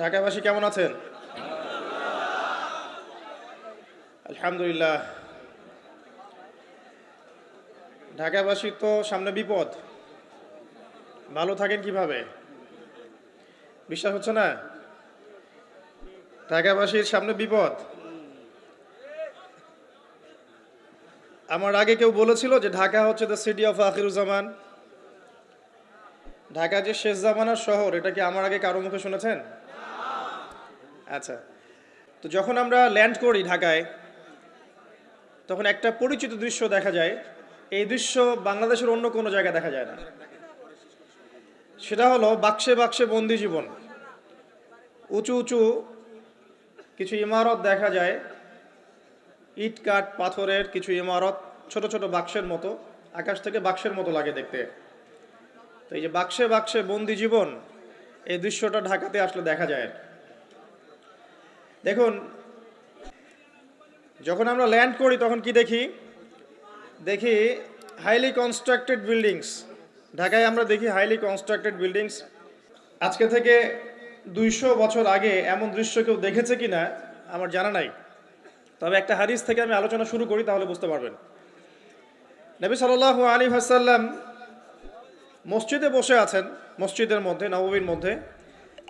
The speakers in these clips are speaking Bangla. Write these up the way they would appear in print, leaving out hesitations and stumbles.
ঢাকাবাসী কেমন আছেন? আলহামদুলিল্লাহ। ঢাকাবাসীর তো সামনে বিপদ, ভালো থাকেন কিভাবে? বিশ্বাস হচ্ছে না? ঢাকাবাসীর সামনে বিপদ। আমার আগে কেউ বলেছিল যে ঢাকা হচ্ছে the city of Akhiruzzaman, Dhaka যে শেষ জামানার শহর, এটা কি আমার আগে কারো মুখে শুনেছেন? আচ্ছা, তো যখন আমরা ল্যান্ড করি ঢাকায়, তখন একটা পরিচিত দৃশ্য দেখা যায়। এই দৃশ্য বাংলাদেশের অন্য কোনো জায়গায় দেখা যায় না। সেটা হলো বাক্সে বাক্সে বন্দি জীবন। উঁচু উঁচু কিছু ইমারত দেখা যায়, ইট কাঠ পাথরের কিছু ইমারত, ছোট ছোট বাক্সের মতো, আকাশ থেকে বাক্সের মতো লাগে দেখতে। তো এই যে বাক্সে বাক্সে বন্দি জীবন, এই দৃশ্যটা ঢাকাতে আসলে দেখা যায়। দেখুন, যখন আমরা ল্যান্ড করি তখন কি দেখি হাইলি কনস্ট্রাক্টেড বিল্ডিংস। ঢাকায় আমরা দেখি হাইলি কনস্ট্রাক্টেড বিল্ডিংস। আজকে থেকে 200 বছর আগে এমন দৃশ্য কেউ দেখেছে কিনা আমার জানা নাই। তবে একটা হাদিস থেকে আমি আলোচনা শুরু করি, তাহলে বুঝতে পারবেন। নবী সাল্লাল্লাহু আলাইহি ওয়াসাল্লাম মসজিদে বসে আছেন, মসজিদের মধ্যে, নববীর মধ্যে,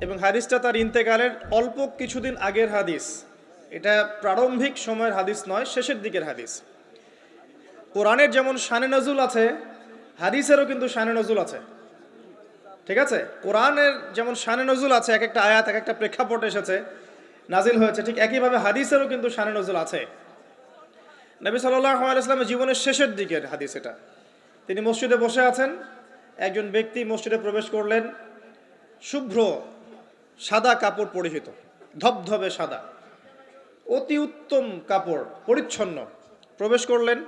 এবং হাদিসটা তার ইন্তেকালের অল্প কিছুদিন আগের হাদিস। এটা প্রারম্ভিক সময়ের হাদিস নয়, শেষের দিকের হাদিস। কোরআনের যেমন শানে নজুল আছে, হাদিসেরও কিন্তু শানে নজুল আছে। ঠিক আছে? কোরআনের যেমন শানে নজুল আছে, এক একটা আয়াত এক একটা প্রেক্ষাপট এসেছে, নাজিল হয়েছে, ঠিক একইভাবে হাদিসেরও কিন্তু শানে নজুল আছে। নবী সাল্লাল্লাহু আলাইহি ওয়াসাল্লামের জীবনের শেষের দিকের হাদিস এটা। তিনি মসজিদে বসে আছেন, একজন ব্যক্তি মসজিদে প্রবেশ করলেন, শুভ্র সাদা কাপড় পরিহিত, ধবধবে সাদা, অতি উত্তম কাপড়, পরিচ্ছন্ন, প্রবেশ করলেন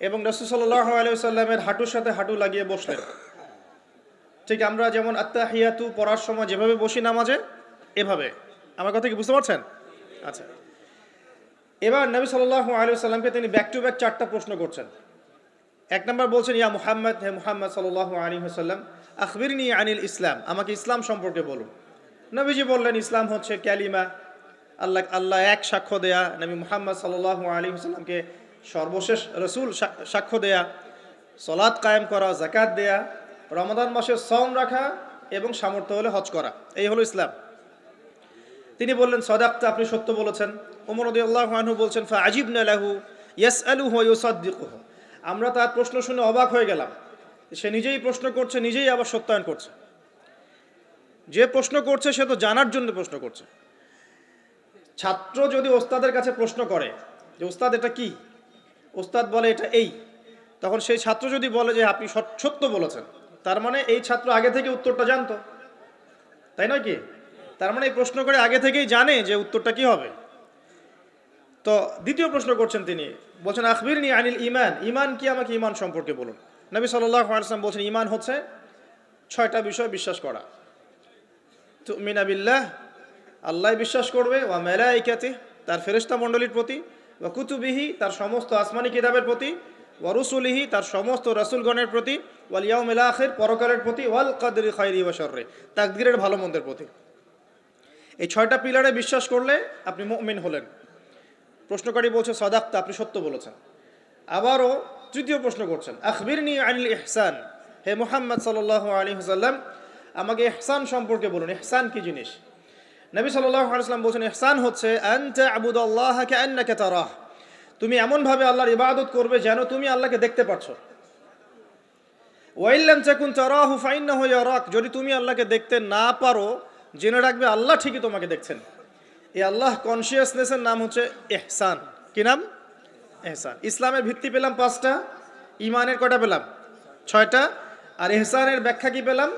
এবং রাসূল সাল্লাল্লাহু আলাইহি ওয়াসাল্লামের হাঁটুর সাথে হাঁটু লাগিয়ে বসলেন। ঠিক আমরা যেমন আত্তাহিয়াতু পড়ার সময় যেভাবে বসি নামাজে, এভাবে। আমার কথা কি বুঝতে পারছেন? আচ্ছা, এবার নবী সাল্লাল্লাহু আলাইহি ওয়াসাল্লামকে তিনি ব্যাক টু ব্যাক 4টা প্রশ্ন করছেন। এক নম্বর বলছেন, ইয়া মুহাম্মদ, হে মুহাম্মদ সাল্লাল্লাহু আলাইহি ওয়াসাল্লাম, আখবিরনি আনিল ইসলাম, আমাকে ইসলাম সম্পর্কে বলুন। নবীজি বললেন, ইসলাম হচ্ছে কালিমা, আল্লাহ এক সাক্ষ্য দেয়া, নবী মুহাম্মদ সাল্লাল্লাহু আলাইহি ওয়াসাল্লামকে সর্বশেষ রাসূল সাক্ষ্য দেয়া, সালাত কায়েম করা, যাকাত দেয়া, রমাদান মাসে সওম রাখা এবং সামর্থ্য হলে হজ করা, এই হলো ইসলাম। তিনি বললেন, সাদাকতা, আপনি সত্য বলেছেন। ওমর রাদিয়াল্লাহু আনহু বলছেন, ফাআজিবনা লাহু ইয়াসআলুহু ওয়া ইউসাদ্দিকুহু, আমরা তার প্রশ্ন শুনে অবাক হয়ে গেলাম। সে নিজেই প্রশ্ন করছে, নিজেই আবার সত্যায়ন করছে। যে প্রশ্ন করছে সে তো জানার জন্য প্রশ্ন করছে। ছাত্র যদি ওস্তাদের কাছে প্রশ্ন করে যে ওস্তাদ এটা কি, ওস্তাদ বলে এটা এই, তখন সেই ছাত্র যদি বলে যে আপনি সত্য বলেছেন, তার মানে এই ছাত্র আগে থেকে উত্তরটা জানতো, তাই নয় কি? তার মানে এই প্রশ্ন করে আগে থেকেই জানে যে উত্তরটা কি হবে। তো দ্বিতীয় প্রশ্ন করছেন তিনি, বলছেন, আখবিরনি আনিল ঈমান, ঈমান কি, আমাকে ঈমান সম্পর্কে বলুন। নবী সাল্লাল্লাহু আলাইহি ওয়াসাল্লাম বলছেন, ঈমান হচ্ছে 6টা বিষয় বিশ্বাস করা। তুমিনা বিল্লাহ, আল্লাহ বিশ্বাস করবে, ওয়া মালাইকাতিহি, তার ফেরেশতা মণ্ডলীর প্রতি, ওয়া কুতুবিহি, তার সমস্ত আসমানি কিতাবের প্রতি, ওয়া রুসুলিহি, তার সমস্ত রাসূলগণের প্রতি, ওয়াল ইয়াউমিল আখির, পরকালের প্রতি, ওয়াল কদরি খায়রি ওয়া শাররি, তাকদীরের ভালো মন্দের প্রতি। এই 6টা পিলারে বিশ্বাস করলে আপনি মুমিন হলেন। প্রশ্নকারী বলছে, সাদাকতা, আপনি সত্য বলেছেন। আবারও তৃতীয় প্রশ্ন করছেন, আখবিরনি আনিল ইহসান, হে মুহাম্মদ সাল্লাল্লাহু আলাইহি ওয়াসাল্লাম, আমাকে ইহসান সম্পর্কে বলুন। ইহসান কি জিনিস? নবী সাল্লাল্লাহু আলাইহি ওয়াসাল্লাম বলছেন, ইহসান হচ্ছে আনতা আবুদাল্লাহা কাআন্নাকা তারাহ, তুমি এমনভাবে আল্লাহর ইবাদত করবে যেন তুমি আল্লাহকে দেখতে পাচ্ছ। ওয়া ইল্লাম তাকুন তারাহু ফাইন্নাহু ইয়ারাক, যদি তুমি আল্লাহকে দেখতে না পারো, জেনে রাখবে আল্লাহ ঠিকই তোমাকে দেখছেন। এই আল্লাহ কনসিয়াসনেসের নাম হচ্ছে ইহসান। কি নাম? ইহসান। ইসলামের ভিত্তি পেলাম 5টা, ইমানের কয়টা পেলাম? 6টা, আর ইহসানের ব্যাখ্যা কি পেলাম?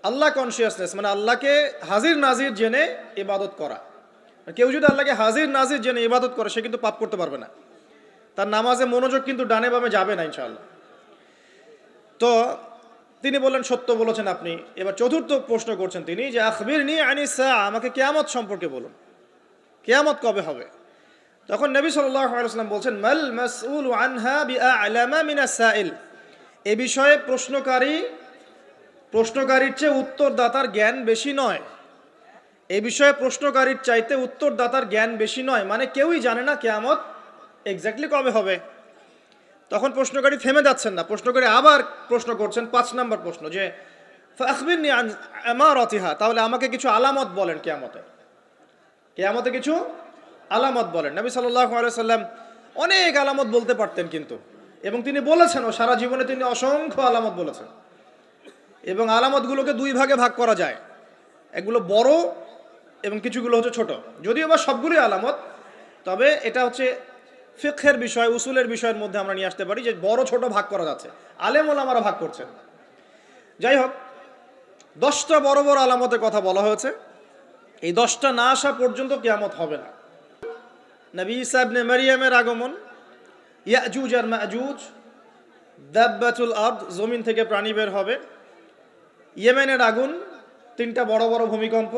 আল্লাহ কনসিয়াসনেস, মানে আল্লাহকে হাজির নাজির জেনে ইবাদত করা। কেউ যদি আল্লাহকে হাজির নাজির জেনে ইবাদত করে, সে কিন্তু পাপ করতে পারবে না, তার নামাজে মনোযোগ কিন্তু ডানে বামে যাবে না ইনশাআল্লাহ। তো তিনি বললেন, সত্য বলেছেন আপনি। এবার চতুর্থ প্রশ্ন করছেন তিনি, যে আখবিরনি আনিস সাআ, আমাকে কিয়ামত সম্পর্কে বলুন, কিয়ামত কবে হবে? তখন নবী সাল্লাল্লাহু আলাইহি ওয়াসাল্লাম বলছেন, মাল মাসউলু আনহা বিআ'লামা মিনাস সাইল, এ বিষয়ে প্রশ্নকারীর চেয়ে উত্তরদাতার জ্ঞান বেশি নয়। এই বিষয়ে প্রশ্নকারীর চাইতে উত্তরদাতার জ্ঞান বেশি নয়, মানে কেউই জানে না কিয়ামত এক্স্যাক্টলি কবে হবে। তখন প্রশ্নকারী থেমে যাচ্ছেন না, প্রশ্নকারী আবার প্রশ্ন করছেন, ৫ নম্বর প্রশ্ন, যে ফাখবিরনি আন আমারাতিহা, তাহলে আমাকে কিছু আলামত বলেন কিয়ামতে কিছু আলামত বলেন। নবী সাল্লাল্লাহু আলাইহি সাল্লাম অনেক আলামত বলতে পারতেন কিন্তু, এবং তিনি বলেছেন, ও সারা জীবনে তিনি অসংখ্য আলামত বলেছেন। এবং আলামতগুলোকে দুই ভাগে ভাগ করা যায়, এগুলো বড় এবং কিছুগুলো হচ্ছে ছোট। যদিও বা সবগুলোই আলামত, তবে এটা হচ্ছে ফিকহের বিষয়, উসুলের বিষয়ের মধ্যে আমরা নিয়ে আসতে পারি যে বড় ছোট ভাগ করা যাচ্ছে, আলেম ওলামারা ভাগ করছেন। যাই হোক, 10টা বড় বড় আলামতের কথা বলা হয়েছে। এই 10টা না আসা পর্যন্ত কিয়ামত হবে না। নবী ঈসা ইবনে মারইয়ামের আগমন, ইয়াজুজ আর মাজুজ, দাব্বাতুল আরদ, জমিন থেকে প্রাণী বের হবে, ইয়েমেনের আগুন, 3টা বড় বড় ভূমিকম্প,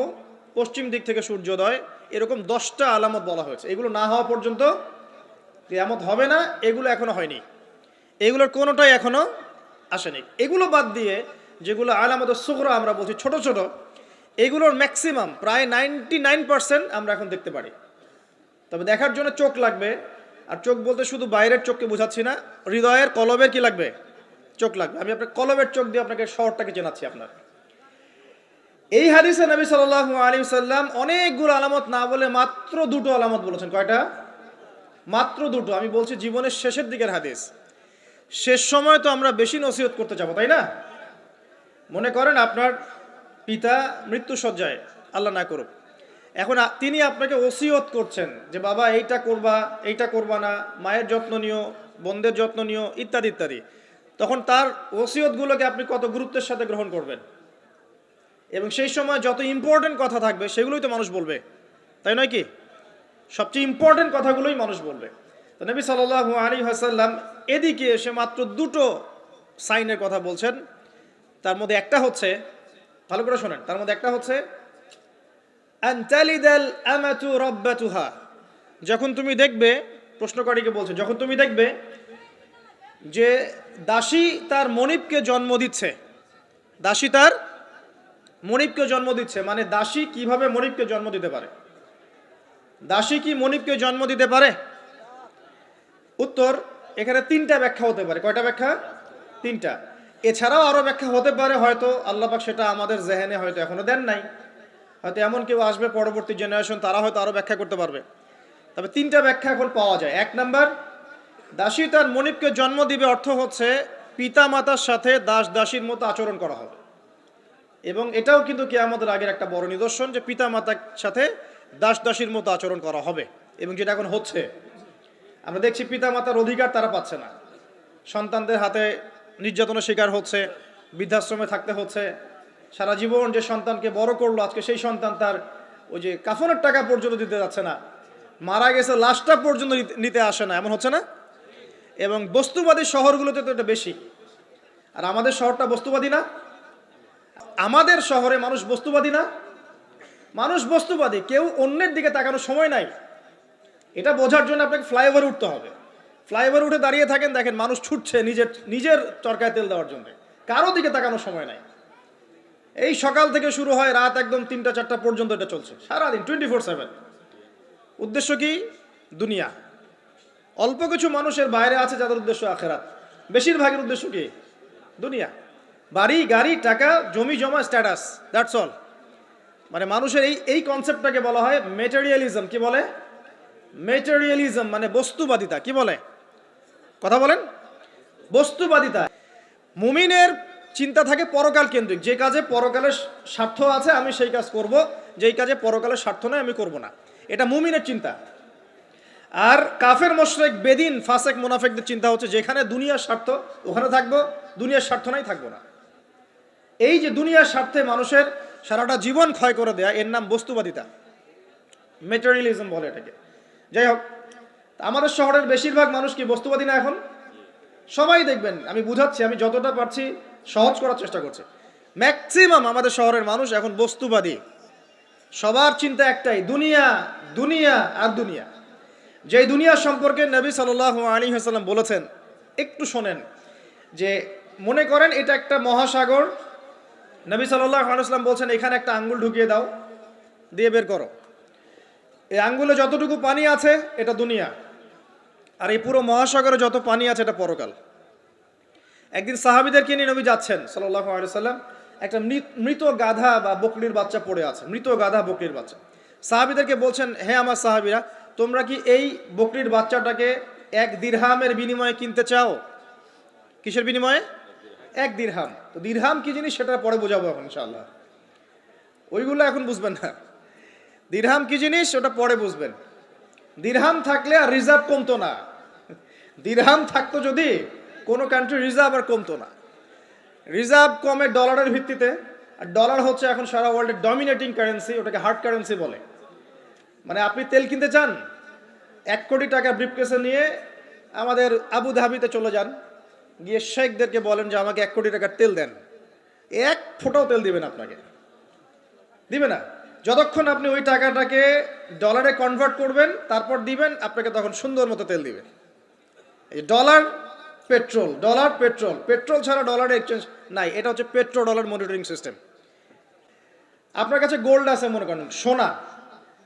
পশ্চিম দিক থেকে সূর্যোদয়, এরকম 10টা আলামত বলা হয়েছে। এগুলো না হওয়া পর্যন্ত কিয়ামত হবে না। এগুলো এখনো হয়নি, এগুলোর কোনোটাই এখনো আসেনি। এগুলো বাদ দিয়ে যেগুলো আলামত সুগরা আমরা বলছি, ছোট ছোট, এগুলোর ম্যাক্সিমাম প্রায় 99% আমরা এখন দেখতে পারি। তবে দেখার জন্য চোখ লাগবে, আর চোখ বলতে শুধু বাইরের চোখকে বোঝাচ্ছি না, হৃদয়ের কলবের কি লাগবে? চোখ লাগবে। আমি আপনার কলবের চোখ দিয়ে আপনাকে শহরটাকে চেনাচ্ছি। আপনার এই হাদিসে নবী সাল্লাল্লাহু আলাইহি সাল্লাম অনেকগুলো আলামত না বলে মাত্র 2টো আলামত বলেছেন। কয়টা? মাত্র 2টো। আমি বলছি জীবনের শেষের দিকের হাদিস, শেষ সময় তো আমরা বেশি নসিহত করতে যাবো, তাই না? মনে করেন আপনার পিতা মৃত্যুশয্যায়, আল্লাহ না করুক, এখন তিনি আপনাকে ওসিয়ত করছেন যে বাবা এইটা করবা, এইটা করবা না, মায়ের যত্ন নিও, বোনদের যত্ন নিও, ইত্যাদি ইত্যাদি। তখন তার ওসিয়তগুলোকে আপনি কত গুরুত্বের সাথে গ্রহণ করবেন, এবং সেই সময় যত ইম্পর্টেন্ট কথা থাকবে সেগুলোই তো মানুষ বলবে, তাই নয় কি? সবচেয়ে ইম্পর্টেন্ট কথাগুলোই মানুষ বলবে। তো নবী সাল্লাল্লাহু আলাইহি ওয়াসাল্লাম এদিকে এসে মাত্র 2টো সাইনের কথা বলছেন। তার মধ্যে একটা হচ্ছে, ভালো করে শোনেন, তার মধ্যে একটা হচ্ছে আনতালিদাল আমাতু রাব্বাতুহা। যখন তুমি দেখবে, প্রশ্নকারীকে বলছে, যখন তুমি দেখবে যে দাসী তার মনিবকে জন্ম দিচ্ছে, দাসী তার মনিবকে জন্ম দিচ্ছে, মানে দাসী কিভাবে মনিবকে জন্ম দিতে পারে? দাসী কি মনিবকে জন্ম দিতে পারে? উত্তর, এখানে 3টা ব্যাখ্যা হতে পারে। কয়টা ব্যাখ্যা? 3টা। এছাড়াও আরো ব্যাখ্যা হতে পারে, হয়তো আল্লাহ পাক সেটা আমাদের জেহেনে হয়তো এখনো দেন নাই, হয়তো এমন কেউ আসবে পরবর্তী জেনারেশন, তারা হয়তো আরো ব্যাখ্যা করতে পারবে। তবে 3টা ব্যাখ্যা এখন পাওয়া যায়। 1 নাম্বার, দাসী তার মনিবকে জন্ম দিবে অর্থ হচ্ছে পিতা মাতার সাথে দাস দাসীর মতো আচরণ করা হবে। এবং এটাও কিন্তু কিয়ামতের আগের একটা বড় নিদর্শন যে পিতা মাতার সাথে দাস দাসীর মতো আচরণ করা হবে। এবং যেটা এখন হচ্ছে, আমরা দেখছি পিতা মাতার অধিকার তারা পাচ্ছে না, সন্তানদের হাতে নির্যাতনের শিকার হচ্ছে, বৃদ্ধাশ্রমে থাকতে হচ্ছে। সারা জীবন যে সন্তানকে বড় করলো, আজকে সেই সন্তান তার ওই যে কাফনের টাকা পর্যন্ত দিতে যাচ্ছে না, মারা গেছে লাশটা পর্যন্ত নিতে আসে না, এমন হচ্ছে না? এবং বস্তুবাদী শহরগুলোতে তো এটা বেশি। আর আমাদের শহরটা বস্তুবাদী না? আমাদের শহরে মানুষ বস্তুবাদী না? মানুষ বস্তুবাদী, কেউ অন্যের দিকে তাকানোর সময় নাই। এটা বোঝার জন্য আপনাকে ফ্লাইওভার উঠতে হবে। ফ্লাইওভার উঠে দাঁড়িয়ে থাকেন, দেখেন মানুষ ছুটছে নিজের চরকায় তেল দেওয়ার জন্য, কারো দিকে তাকানোর সময় নাই। এই সকাল থেকে শুরু হয়, রাত একদম 3টা 4টা পর্যন্ত এটা চলছে, সারাদিন 24/7। উদ্দেশ্য কি? দুনিয়া। অল্প কিছু মানুষের বাইরে আছে যাদের উদ্দেশ্য আখেরাত, বেশিরভাগের উদ্দেশ্য কি? দুনিয়া। বাড়ি গাড়ি টাকা জমি জমা স্ট্যাটাস, দ্যাটস অল। মানে মানুষের এই কনসেপ্টটাকে বলা হয় মেটেরিয়ালিজম। কি বলে? মেটেরিয়ালিজম মানে বস্তুবাদিতা। কি বলে? কথা বলেন। বস্তুবাদিতা। মুমিনের চিন্তা থাকে পরকাল কেন্দ্রিক, যে কাজে পরকালের স্বার্থ আছে আমি সেই কাজ করব, যেই কাজে পরকালের স্বার্থ নয় আমি করব না, এটা মুমিনের চিন্তা। আর কাফের মুশরিক বেদিন ফাসেক মুনাফিকদের চিন্তা হচ্ছে যেখানে দুনিয়ার স্বার্থ ওখানে থাকবো, দুনিয়ার স্বার্থ নাই থাকবো না। এই যে দুনিয়ার স্বার্থে মানুষের সারাটা জীবন ক্ষয় করে দেয়া, এর নাম বস্তুবাদিতা, মেটেরিয়ালিজম বলে এটাকে। যাই হোক, আমাদের শহরের বেশিরভাগ মানুষ কি বস্তুবাদী না? এখন সবাই দেখবেন, আমি বুঝাচ্ছি, আমি যতটা পারছি সহজ করার চেষ্টা করছি। ম্যাক্সিমাম আমাদের শহরের মানুষ এখন বস্তুবাদী। সবার চিন্তা একটাই, দুনিয়া দুনিয়া আর দুনিয়া। যেই দুনিয়া সম্পর্কে নবী সাল্লাল্লাহু আলাইহি ওয়াসাল্লাম বলেছেন, একটু শোনেন, যে মনে করেন এটা একটা মহাসাগর। নবী সাল্লাল্লাহু আলাইহি ওয়াসাল্লাম বলছেন এখানে একটা আঙ্গুল ঢুকিয়ে দাও, দিয়ে বের করো। এই আঙ্গুলে যতটুকু পানি আছে এটা দুনিয়া, আর এই পুরো মহাসাগরে যত পানি আছে এটা পরকাল। একদিন সাহাবীদেরকে নিয়ে নবী যাচ্ছেন সাল্লাল্লাহু আলাইহি সাল্লাম, একটা মৃত গাধা বা বকরির বাচ্চা পড়ে আছে, মৃত গাধা বকরির বাচ্চা। সাহাবীদেরকে বলছেন, হে আমার সাহাবীরা, তোমরা কি এই বকরির বাচ্চাটাকে 1 দিরহামের বিনিময়ে কিনতে চাও? কিসের বিনিময়ে? 1 দিরহাম। তো দিরহাম কি জিনিস সেটা পরে বোঝাবো এখন ইনশাআল্লাহ, ওইগুলো এখন বুঝবেন না। দিরহাম কি জিনিস ওটা পরে বুঝবেন। দিরহাম থাকলে আর রিজার্ভ কমতো না, দিরহাম থাকতো যদি কোনো কান্ট্রি রিজার্ভ আর কমতো না। রিজার্ভ কমে ডলারের ভিত্তিতে, আর ডলার হচ্ছে এখন সারা ওয়ার্ল্ডের ডমিনেটিং কারেন্সি, ওটাকে হার্ড কারেন্সি বলে। মানে আপনি তেল কিনতে চান, 1 কোটি টাকা ব্রিফকেসে নিয়ে আমাদের আবু ধাবিতে চলে যান, গিয়ে শেখদেরকে বলেন যে আমাকে 1 কোটি টাকার তেল দেন, 1 ফোঁটাও তেল দিবেন আপনাকে, দিবে না। যতক্ষণ আপনি ওই টাকাটাকে ডলারে কনভার্ট করবেন তারপর দিবেন, আপনাকে তখন সুন্দর মতো তেল দিবে। এই dollar petrol, dollar petrol, petrol ছাড়া ডলারের এক্সচেঞ্জ নাই। এটা হচ্ছে পেট্রো ডলার মনিটরিং সিস্টেম। আপনার কাছে গোল্ড আছে মনে করেন, সোনা,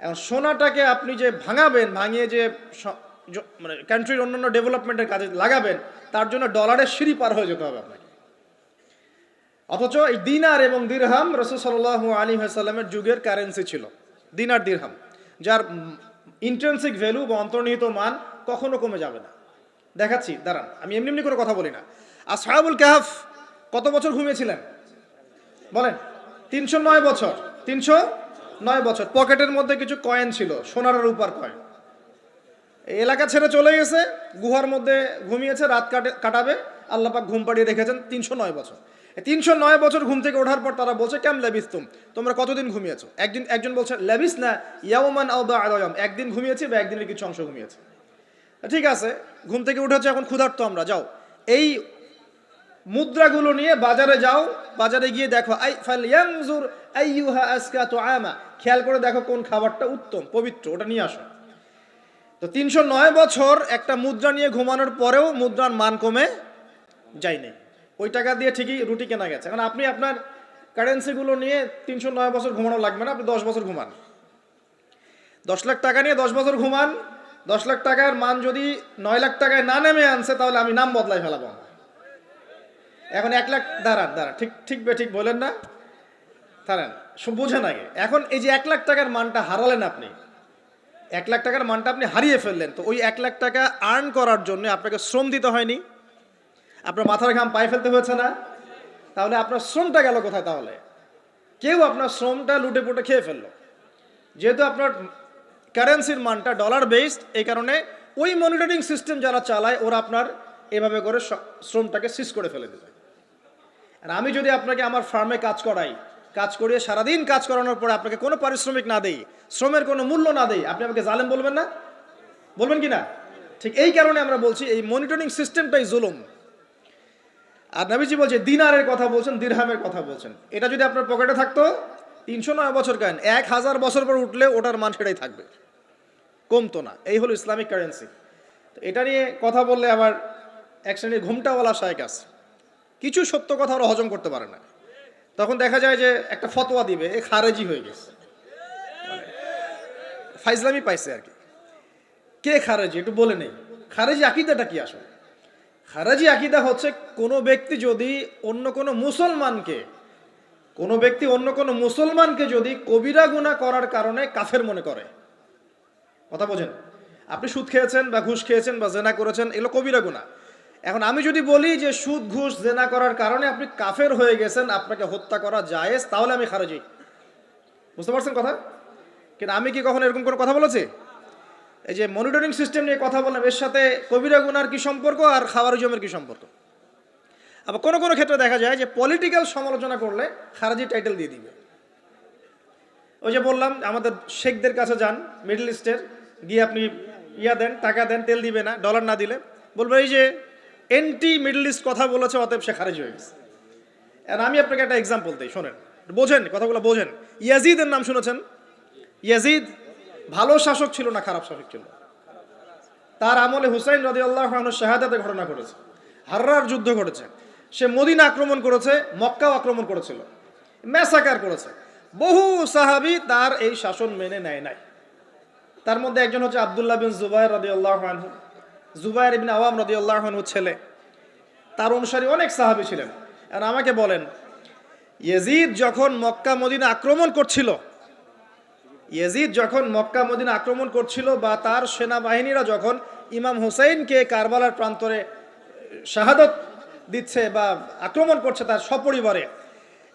এখন সোনাটাকে আপনি যে ভাঙাবেন, ভাঙিয়ে যে মানে কান্ট্রির অন্যান্য ডেভেলপমেন্টের কাজে লাগাবেন, তার জন্য ডলারের সিঁড়ি পার হয়ে যেতে হবে আপনাকে। অথচ এই দিনার এবং দিরহাম রাসূল সাল্লাল্লাহু আলাইহি ওয়াসাল্লামের যুগের কারেন্সি ছিল, দিনার দিরহাম, যার ইন্ট্রিনসিক ভ্যালু বা অন্তর্নিহিত মান কখনো কমে যাবে না। দেখাচ্ছি, দাঁড়ান, আমি এমনি এমনি করে কথা বলি না। আসহাবুল কাহফ কত বছর ঘুমিয়েছিলেন বলেন? 309 বছর। 309 বছর। পকেটের মধ্যে কিছু কয়েন ছিল, সোনার আর রূপার কয়েন। এই এলাকা ছেড়ে চলে গেছে, গুহার মধ্যে ঘুমিয়েছে, রাত কাটাবে, আল্লাহ পাক ঘুম পাড়িয়ে রেখেছেন 309 বছর। 309 বছর ঘুম থেকে ওঠার পর তারা বলছে, কেম লাবিস্তুম, তোমরা কতদিন ঘুমিয়েছো? একজন বলছে লাবিস না ইয়াওমান আও বা'দা ইয়াওম, একদিন ঘুমিয়েছি বা একদিনের কিছু অংশ ঘুমিয়েছে। ঠিক আছে, ঘুম থেকে উঠেছে, এখন ক্ষুধার্ত আমরা, যাও এই মুদ্রাগুলো নিয়ে বাজারে যাও, বাজারে গিয়ে দেখো ফালয়ানজুর আইয়ুহা আজকা তুআমা, খেয়াল করে দেখো কোন খাবারটা উত্তম পবিত্র, ওটা নিয়ে আসো। তো 309 বছর একটা মুদ্রা নিয়ে ঘুমানোর পরেও মুদ্রার মান কমে যায়নি। ওই টাকা দিয়ে ঠিকই রুটি কেনা গেছে। এখন আপনি আপনার কারেন্সিগুলো নিয়ে 309 বছর ঘুমানো লাগবে না, আপনি 10 বছর ঘুমান। 10 লাখ টাকা নিয়ে 10 বছর ঘুমান, 10 লাখ টাকার মান যদি 9 লাখ টাকায় না নেমে আনছে, তাহলে আমি নাম বদলাই ফেলাবো। এখন 1 লাখ, দাঁড়ান, ঠিক বলেন না, দাঁড়ান, বুঝেন আগে। এখন এই যে 1 লাখ টাকার মানটা হারালেন আপনি, 1 লাখ টাকার মানটা আপনি হারিয়ে ফেললেন, তো ওই 1 লাখ টাকা আর্ন করার জন্য আপনাকে শ্রম দিতে হয়নি? আপনার মাথার ঘাম পায়ে ফেলতে হয়েছে না? তাহলে আপনার শ্রমটা গেল কোথায়? তাহলে কেউ আপনার শ্রমটা লুটে পুটে খেয়ে ফেললো। যেহেতু আপনার কারেন্সির মানটা ডলার বেসড, এই কারণে ওই মনিটরিং সিস্টেম যারা চালায় ওরা আপনার এভাবে করে শ্রমটাকে সিজ করে ফেলে দেবে। আর আমি যদি আপনাকে আমার ফার্মে কাজ করিয়ে সারাদিন কাজ করানোর পরে আপনাকে কোনো পারিশ্রমিক না দেই, শ্রমের কোনো মূল্য না দেই, আপনি আমাকে জালেম বলবেন না? বলবেন কি না? ঠিক এই কারণে আমরা বলছি এই মনিটরিং সিস্টেমটাই জুলুম। আর নবীজি বলছে দিনারের কথা বলছেন, দিরহামের কথা বলছেন। এটা যদি আপনার পকেটে থাকতো 309 বছর কেন, 1000 বছর পর উঠলে ওটার মান সেটাই থাকবে, কমতো না। এই হলো ইসলামিক কারেন্সি। তো এটা নিয়ে কথা বললে আবার এক শ্রেণীর ঘুমটাওয়ালা শায়েখ আছে, কিছু সত্য কথা ওরা হজম করতে পারে না। তখন দেখা যায় যে একটা ফতোয়া দিবে, এ খারেজি হয়ে গেছে, ফাইজলামি পাইছে আর কি। কে খারেজি একটু বলে নেই। খারেজি আকীদাটা কি আসলে? খারেজি আকীদা হচ্ছে কোনো ব্যক্তি অন্য কোনো মুসলমানকে যদি কবিরা গুনাহ করার কারণে কাফের মনে করে। কথা বোঝেন? আপনি সুদ খেয়েছেন বা ঘুষ খেয়েছেন বা জেনা করেছেন, এগুলো কবিরা গুনাহ। এখন আমি যদি বলি যে সুদ ঘুষ জেনা করার কারণে আপনি কাফের হয়ে গেছেন, আপনাকে হত্যা করা জায়েজ, তাহলে আমি খারেজি। বুঝতে পারছেন কথা? কিন্তু আমি কি কখনো এরকম কোনো কথা বলেছি? এই যে মনিটরিং সিস্টেম নিয়ে কথা বললাম, এর সাথে কবিরা গুনার কি সম্পর্ক আর খাওয়ারিজমের কি সম্পর্ক? আবার কোনো কোনো ক্ষেত্রে দেখা যায় যে পলিটিক্যাল সমালোচনা করলে খারাজি টাইটেল দিয়ে দিবে। ওই যে বললাম, আমাদের শেখদের কাছে যান মিডল ইস্টের, গিয়ে আপনি দেন, টাকা দেন, তেল দিবে না, ডলার না দিলে বলবে এই যে এন্টি মিডল ইস্ট কথা বলেছে, অতএব সে খারিজ হয়ে গেছে। আর আমি আপনাকে একটা এক্সাম্পল দিই, শোনেন, বোঝেন কথাগুলো, বোঝেন। ইয়াজিদের নাম শুনেছেন? ইয়াজিদ ভালো শাসক ছিল না খারাপ শাসক ছিল? তার আমলে হুসাইন রাদিয়াল্লাহু আনহু শাহাদাতের ঘটনা ঘটেছে, হাররার যুদ্ধ ঘটেছে, সে মদিনা আক্রমণ করেছে, মক্কাও আক্রমণ করেছিল, ম্যাসাকার করেছে। বহু সাহাবী তার এই শাসন মেনে নেয় নাই। তার মধ্যে একজন হচ্ছে আব্দুল্লাহ বিন জুবাইর রাদিয়াল্লাহু আনহু, জুবাইর ইবনে আওয়াম রাদিয়াল্লাহু আনহু ছেলে। তার অনুসারী অনেক সাহাবী ছিলেন। আর আমাকে বলেন, ইয়াজিদ যখন মক্কা মদিনা আক্রমণ করছিল, ইয়াজিদ যখন মক্কা মদিনা আক্রমণ করছিল বা তার সেনাবাহিনীরা যখন ইমাম হুসাইনকে কারবালার প্রান্তরে শাহাদত দিচ্ছে বা আক্রমণ করছে তার সপরিবারে,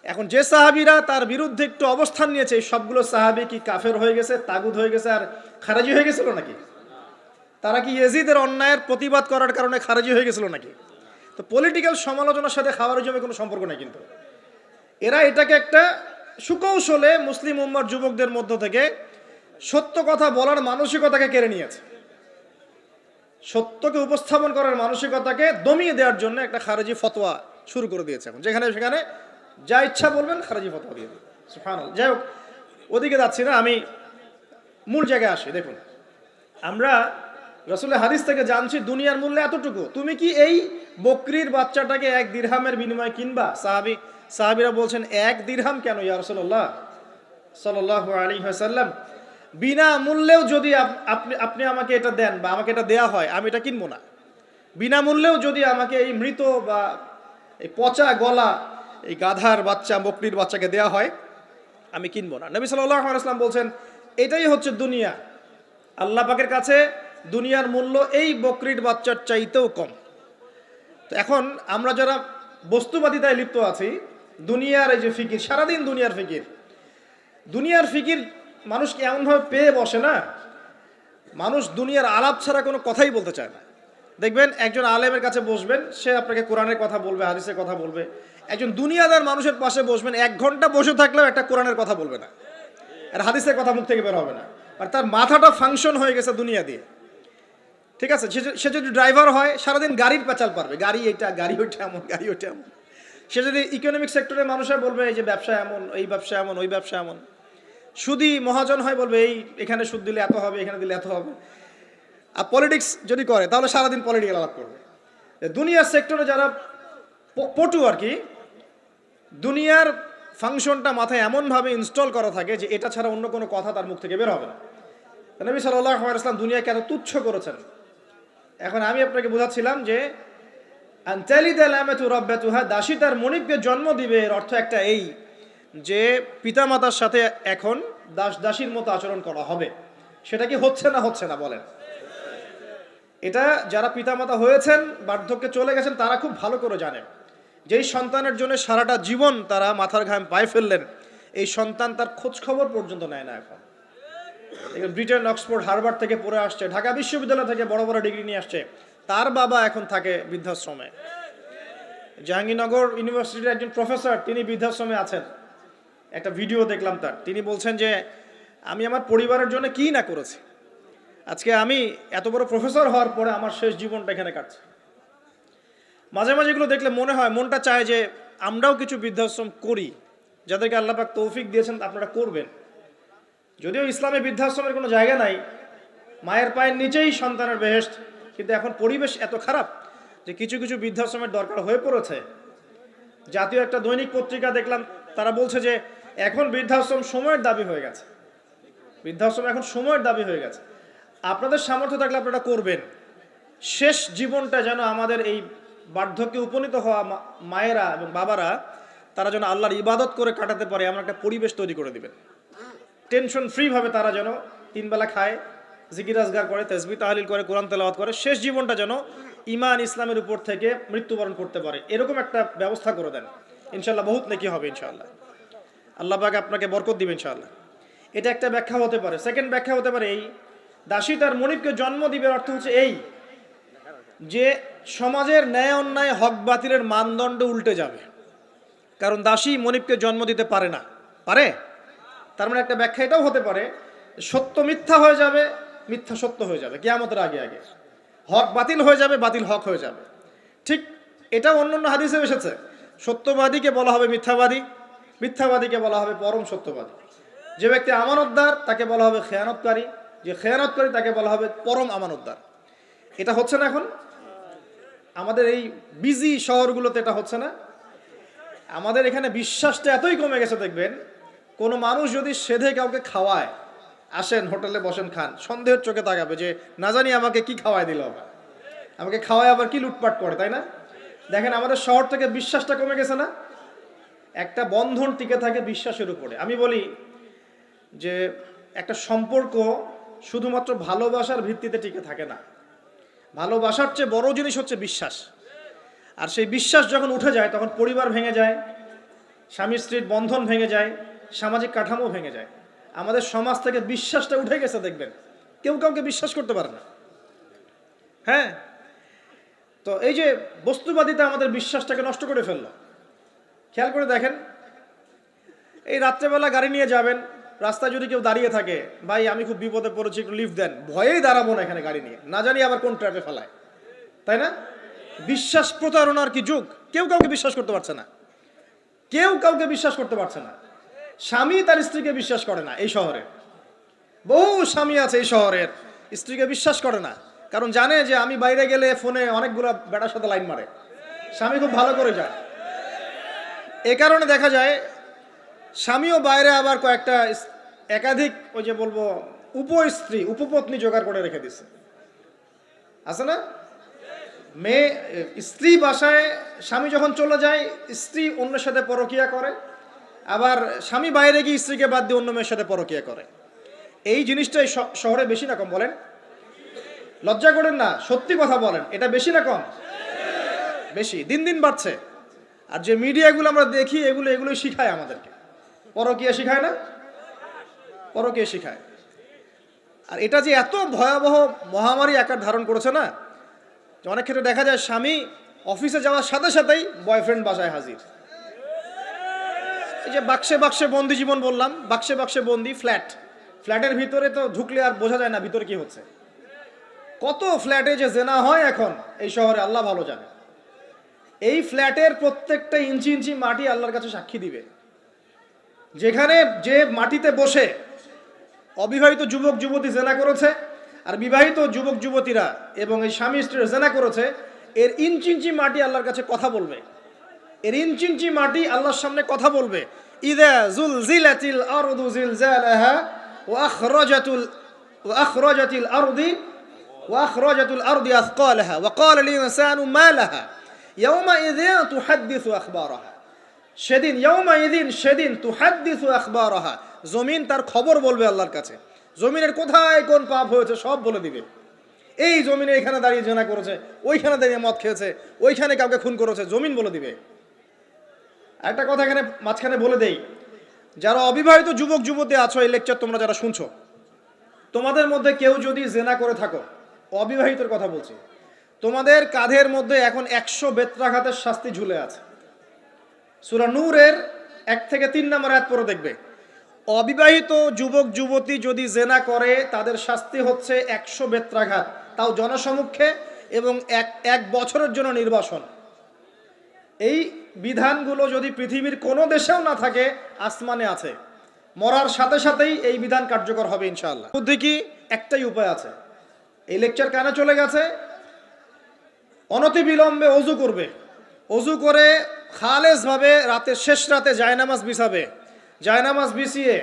এখন যে সাহাবীরা তার বিরুদ্ধে একটু অবস্থান নিয়েছে, এই সবগুলো সাহাবী কি কাফের হয়ে গেছে, তাগুত হয়ে গেছে আর খারাজি হয়ে গেছিল নাকি? তারা কি ইয়াজিদের অন্যায়ের প্রতিবাদ করার কারণে খারাজি হয়ে গেছিল নাকি? তো পলিটিক্যাল সমালোচনার সাথে খাওয়ারিজমের কোনো সম্পর্ক নেই। কিন্তু এরা এটাকে একটা সুকৌশলে মুসলিম উম্মার যুবকদের মধ্য থেকে সত্য কথা বলার মানসিকতাকে কেড়ে নিয়েছে। সত্যকে উপস্থাপন করার মানসিকতাকে দমিয়ে দেওয়ার জন্য একটা খারেজি ফতোয়া শুরু করে দিয়েছে। এখন যেখানে সেখানে যা ইচ্ছা বলবেন খারেজি ফতোয়া দিয়ে দেবে। সুবহানাল্লাহ। যাই হোক, ওদিকে যাচ্ছি না, আমি মূল জায়গায় আসি। দেখুন, আমরা রাসূলের হাদিস থেকে জানছি দুনিয়ার মূল্য এতটুকু। তুমি কি এই বকরির বাচ্চাটাকে 1 দিরহামের বিনিময়ে কিনবা? সাহাবীরা বলছেন 1 দিরহাম কেন ইয়া রাসূলুল্লাহ সাল্লাল্লাহু আলাইহি ওয়াসাল্লাম, বিনা মূল্যেও যদি আপনি আমাকে এটা দেন বা আমাকে এটা দেয়া হয়, আমি এটা কিনবো না। বিনামূল্যেও যদি আমাকে এই মৃত বা এই পচা গলা এই গাধার বাচ্চা বকরির বাচ্চাকে দেয়া হয়, আমি কিনবো না। নবী সাল্লাল্লাহু আলাইহি ওয়াসাল্লাম বলছেন এটাই হচ্ছে দুনিয়া। আল্লাহ পাকের কাছে দুনিয়ার মূল্য এই বকরির বাচ্চার চাইতেও কম। তো এখন আমরা যারা বস্তুবাদিতায় লিপ্ত আছি, দুনিয়ার এই যে ফিকির, সারাদিন দুনিয়ার ফিকির মানুষকে এমনভাবে পেয়ে বসে না, মানুষ দুনিয়ার আলাপ ছাড়া কোনো কথাই বলতে চায় না। দেখবেন একজন আলেমের কাছে বসবেন, সে আপনাকে কোরআনের কথা বলবে, হাদিসের কথা বলবে। একজন দুনিয়াদার মানুষের পাশে বসবেন, 1 ঘন্টা বসে থাকলেও একটা কোরআনের কথা বলবে না, আর হাদিসের কথা মুখ থেকে বের হবে না। আর তার মাথাটা ফাংশন হয়ে গেছে দুনিয়া দিয়ে। ঠিক আছে, সে যদি ড্রাইভার হয়, সারাদিন গাড়ির পেঁচাল পারবে, গাড়ি এটা, গাড়ি ওইটা এমন, গাড়ি ওইটা এমন। সে যদি ইকোনমিক সেক্টরের মানুষের বলবে এই যে ব্যবসা এমন, এই ব্যবসা এমন, ওই ব্যবসা এমন। সুদী মহাজন হয়, বলবে এই এখানে সুদ দিলে এত হবে, এখানে দিলে এত হবে। আর পলিটিক্স যদি করে তাহলে সারাদিন পলিটিক্যাল আলাপ করবে। দুনিয়ার সেক্টরে যারা পটু আর কি, দুনিয়ার ফাংশনটা মাথায় এমনভাবে ইনস্টল করা থাকে যে এটা ছাড়া অন্য কোনো কথা তার মুখ থেকে বের হবে না। নবী সাল্লাল্লাহু আলাইহি ওয়াসাল্লাম দুনিয়াকে এত তুচ্ছ করেছেন। এখন আমি আপনাকে বোঝাচ্ছিলাম যে আনতালিদাল আমাতু রাব্বাতুহা, দাসী তার মনিবকে জন্ম দিবে, এর অর্থ একটা এই যে পিতামাতার সাথে এখন দাসীর মতো আচরণ করা হবে। সেটা কি হচ্ছে না বলেন? এটা যারা পিতামাতা হয়েছেন, বার্ধক্যে চলে গেছেন, তারা খুব ভালো করে জানেন যেই সন্তানের জন্য সারাটা জীবন তারা মাথার ঘাম পায়ে ফেললেন, এই সন্তান তার খোঁজ খবর পর্যন্ত নেয় না। এখন ব্রিটেন, অক্সফোর্ড, হার্ভার্ড থেকে পড়ে আসছে, ঢাকা বিশ্ববিদ্যালয় থেকে বড় বড় ডিগ্রি নিয়ে আসছে, তার বাবা এখন থাকে বৃদ্ধাশ্রমে। জাহাঙ্গীরনগর ইউনিভার্সিটির একজন প্রফেসর, তিনি বৃদ্ধাশ্রমে আছেন। একটা ভিডিও দেখলাম তার, তিনি বলছেন যে আমি আমার পরিবারের জন্য কি না করেছি, আজকে আমি এত বড় প্রফেসর হওয়ার পরে আমার শেষ জীবনটা এখানে কাটছে। মাঝে মাঝে এগুলো দেখলে মনে হয়, মনটা চায় যে আমরাও কিছু বৃদ্ধাশ্রম করি, যাদেরকে আল্লাহ পাক তৌফিক দিয়েছেন আপনারা করবেন। যদিও ইসলামে বৃদ্ধাশ্রমের কোনো জায়গা নাই, মায়ের পায়ের নিচেই সন্তানের বেহেশত, কিন্তু এখন পরিবেশ এত খারাপ যে কিছু কিছু বৃদ্ধাশ্রমের দরকার হয়ে পড়েছে। জাতীয় একটা দৈনিক পত্রিকা দেখলাম, তারা বলছে যে এখন বৃদ্ধাশ্রম সময়ের দাবি হয়ে গেছে, বৃদ্ধাশ্রম এখন সময়ের দাবি হয়ে গেছে। আপনাদের সামর্থ্য থাকলে আপনারা করবেন। শেষ জীবনটা যেন আমাদের এই বার্ধক্যে উপনীত হওয়া মায়েরা এবং বাবারা, তারা যেন আল্লাহর ইবাদত করে কাটাতে পারে এমন একটা পরিবেশ তৈরি করে দিবেন। টেনশন ফ্রি ভাবে তারা যেন 3 বেলা খায়, জিকির আজগার করে, তাসবিহ তাহলিল করে, কোরআন তেলাওয়াত করে, শেষ জীবনটা যেন ঈমান ইসলামের উপর থেকে মৃত্যুবরণ করতে পারে, এরকম একটা ব্যবস্থা করে দেন। ইনশাআল্লাহ বহুত নেকি হবে ইনশাআল্লাহ। আল্লাহ পাক আপনাকে বরকত দিবেন ইনশাআল্লাহ। এটা একটা ব্যাখ্যা হতে পারে। সেকেন্ড ব্যাখ্যা হতে পারে এই, দাসী তার মনিবকে জন্ম দিবে অর্থ হচ্ছে এই যে সমাজের ন্যায় অন্যায়, হক বাতিলের মানদণ্ড উল্টে যাবে। কারণ দাসী মনিবকে জন্ম দিতে পারে না, পারে? তার মানে একটা ব্যাখ্যা এটাও হতে পারে, সত্য মিথ্যা হয়ে যাবে, মিথ্যা সত্য হয়ে যাবে কিয়ামতের আগে আগে, হক বাতিল হয়ে যাবে, বাতিল হক হয়ে যাবে। ঠিক এটাও অন্যান্য হাদিসে এসেছে, সত্যবাদীকে বলা হবে মিথ্যাবাদী, মিথ্যাবাদীকে বলা হবে পরম সত্যবাদী। যে ব্যক্তি আমানতদার তাকে বলা হবে খেয়ানতকারী, যে খেয়ানতকারী তাকে বলা হবে পরম আমানতদার। এটা হচ্ছে না এখন আমাদের এই বিজি শহরগুলোতে, এটা হচ্ছে না। আমাদের এখানে বিশ্বাসটা এতই কমে গেছে, দেখবেন কোনো মানুষ যদি সেধে কাউকে খাওয়ায়, আসেন হোটেলে বসেন খান, সন্দেহের চোখে তাকাবে যে না জানি আমাকে কি খাওয়ায় দিল, আমাকে খাওয়ায় আবার কি লুটপাট করে, তাই না? দেখেন আমাদের শহর থেকে বিশ্বাসটা কমে গেছে না? একটা বন্ধন টিকে থাকে বিশ্বাসের উপরে। আমি বলি যে একটা সম্পর্ক শুধুমাত্র ভালোবাসার ভিত্তিতে টিকে থাকে না, ভালোবাসার চেয়ে বড় জিনিস হচ্ছে বিশ্বাস। আর সেই বিশ্বাস যখন উঠে যায় তখন পরিবার ভেঙে যায়, স্বামী স্ত্রীর বন্ধন ভেঙে যায়, সামাজিক কাঠামো ভেঙে যায়। আমাদের সমাজ থেকে বিশ্বাসটা উঠে গেছে, দেখবেন কেউ কাউকে বিশ্বাস করতে পারে না। হ্যাঁ, তো এই যে বস্তুবাদিতা আমাদের বিশ্বাসটাকে নষ্ট করে ফেললো। খেয়াল করে দেখেন, এই রাত্রেবেলা গাড়ি নিয়ে যাবেন, রাস্তায় যদি কেউ দাঁড়িয়ে থাকে, ভাই আমি খুব বিপদে পড়েছি একটু লিফট দেন, ভয়েই দাঁড়াবো না এখানে গাড়ি নিয়ে, না জানি আবার কোন ট্র্যাপে ফেলায়, তাই না? বিশ্বাস প্রতারণার কি যুগ, কেউ কাউকে বিশ্বাস করতে পারছে না, কেউ কাউকে বিশ্বাস করতে পারছে না। স্বামী তার স্ত্রীকে বিশ্বাস করে না। এই শহরে বহু স্বামী আছে এই শহরের, স্ত্রীকে বিশ্বাস করে না, কারণ জানে যে আমি বাইরে গেলে ফোনে অনেকগুলো বেটার সাথে লাইন মারে, স্বামী খুব ভালো করে যায়। এ কারণে দেখা যায় স্বামীও বাইরে আবার কয়েকটা একাধিক ওই যে বলবো উপস্ত্রী উপপত্নী জোগাড় করে রেখে দিচ্ছে, আছে না? মেয়ে স্ত্রী বাসায়, স্বামী যখন চলে যায় স্ত্রী অন্যের সাথে পরকিয়া করে, আবার স্বামী বাইরে গিয়ে স্ত্রীকে বাদ দিয়ে অন্য মেয়ের সাথে পরকিয়া করে। এই জিনিসটাই শহরে বেশি না কম বলেন? লজ্জা করেন না, সত্যি কথা বলেন, এটা বেশি না কম? বেশি, দিন দিন বাড়ছে। আর যে মিডিয়াগুলো আমরা দেখি এগুলোই শিখায় আমাদেরকে, পরকিয়া শিখায় না? পরকিয়া শিখায়। আর এটা যে এত ভয়াবহ মহামারী আকার ধারণ করেছে না, অনেক ক্ষেত্রে দেখা যায় স্বামী অফিসে যাওয়ার সাথে সাথেই বয়ফ্রেন্ড বাসায় হাজির। এই যে বাক্সে বাক্সে বন্দি জীবন বললাম, বাক্সে বাক্সে বন্দি, ফ্ল্যাটের ভিতরে তো ঢুকলে আর বোঝা যায় না ভিতরে কি হচ্ছে। কত ফ্ল্যাটে যে জেনা হয় এখন এই শহরে আল্লাহ ভালো জানে। এই ফ্ল্যাটের প্রত্যেকটা ইঞ্চি ইঞ্চি মাটি আল্লাহর কাছে সাক্ষী দিবে। যেখানে যে মাটিতে বসে অবিবাহিত যুবক যুবতী জেনা করেছে আর বিবাহিত যুবক যুবতীরা এবং এই স্বামী স্ত্রীরা জেনা করেছে, এর ইঞ্চি ইঞ্চি মাটি আল্লাহর কাছে কথা বলবে। এর ইঞ্চি ইঞ্চি মাটি আল্লাহর সামনে কথা বলবে। ইযা যুলজিলাতিল আরদু জিলজালাহা ওয়া আখরাজাতিল আরদি আথকালাহা ওয়া ক্বালা লিল ইনসানু মা লাহা ইয়াওমাইযিন তুহাদ্দিসু আখবারাহা। সেদিন তুহাদ্দিসু আখবারাহা, জমিন তার খবর বলবে আল্লাহর কাছে। জমিনের কোথায় কোন পাপ হয়েছে সব বলে দিবে। এই জমিনে এখানে দাঁড়িয়ে জেনা করেছে, ওইখানে দাঁড়িয়ে মদ খেয়েছে, ওইখানে কাউকে খুন করেছে, জমিন বলে দিবে। একটা কথা এখানে মাঝখানে বলে দেই, যারা অবিবাহিত যুবক যুবতী আছো, এই লেকচার তোমরা যারা শুনছো, তোমাদের মধ্যে কেউ যদি জেনা করে থাকো, অবিবাহিতর কথা বলছি, তোমাদের কাঁধের মধ্যে এখন 100 বেত্রাঘাতের শাস্তি ঝুলে আছে। সূরা নূরের 1 থেকে 3 নম্বর আয়াত পড়ে দেখবে, অবিবাহিত যুবক যুবতী যদি জেনা করে তাদের শাস্তি হচ্ছে 100 বেত্রাঘাত, তাও জনসমক্ষে, এবং এক বছরের জন্য নির্বাসন। এই বিধানগুলো যদি পৃথিবীর কোনো দেশেও না থাকে, আসমানে আছে। মরার সাথে সাথেই এই বিধান কার্যকর হবে ইনশাআল্লাহ। বুদ্ধি কি? একটাই উপায় আছে। এই লেকচার কানে চলে গেছে, অনতিবিলম্বে অজু করবে, অজু করে খালেসভাবে রাতের শেষ রাতে জায়নামাজ বিছাবে, জায়নামাজ বিছিয়ে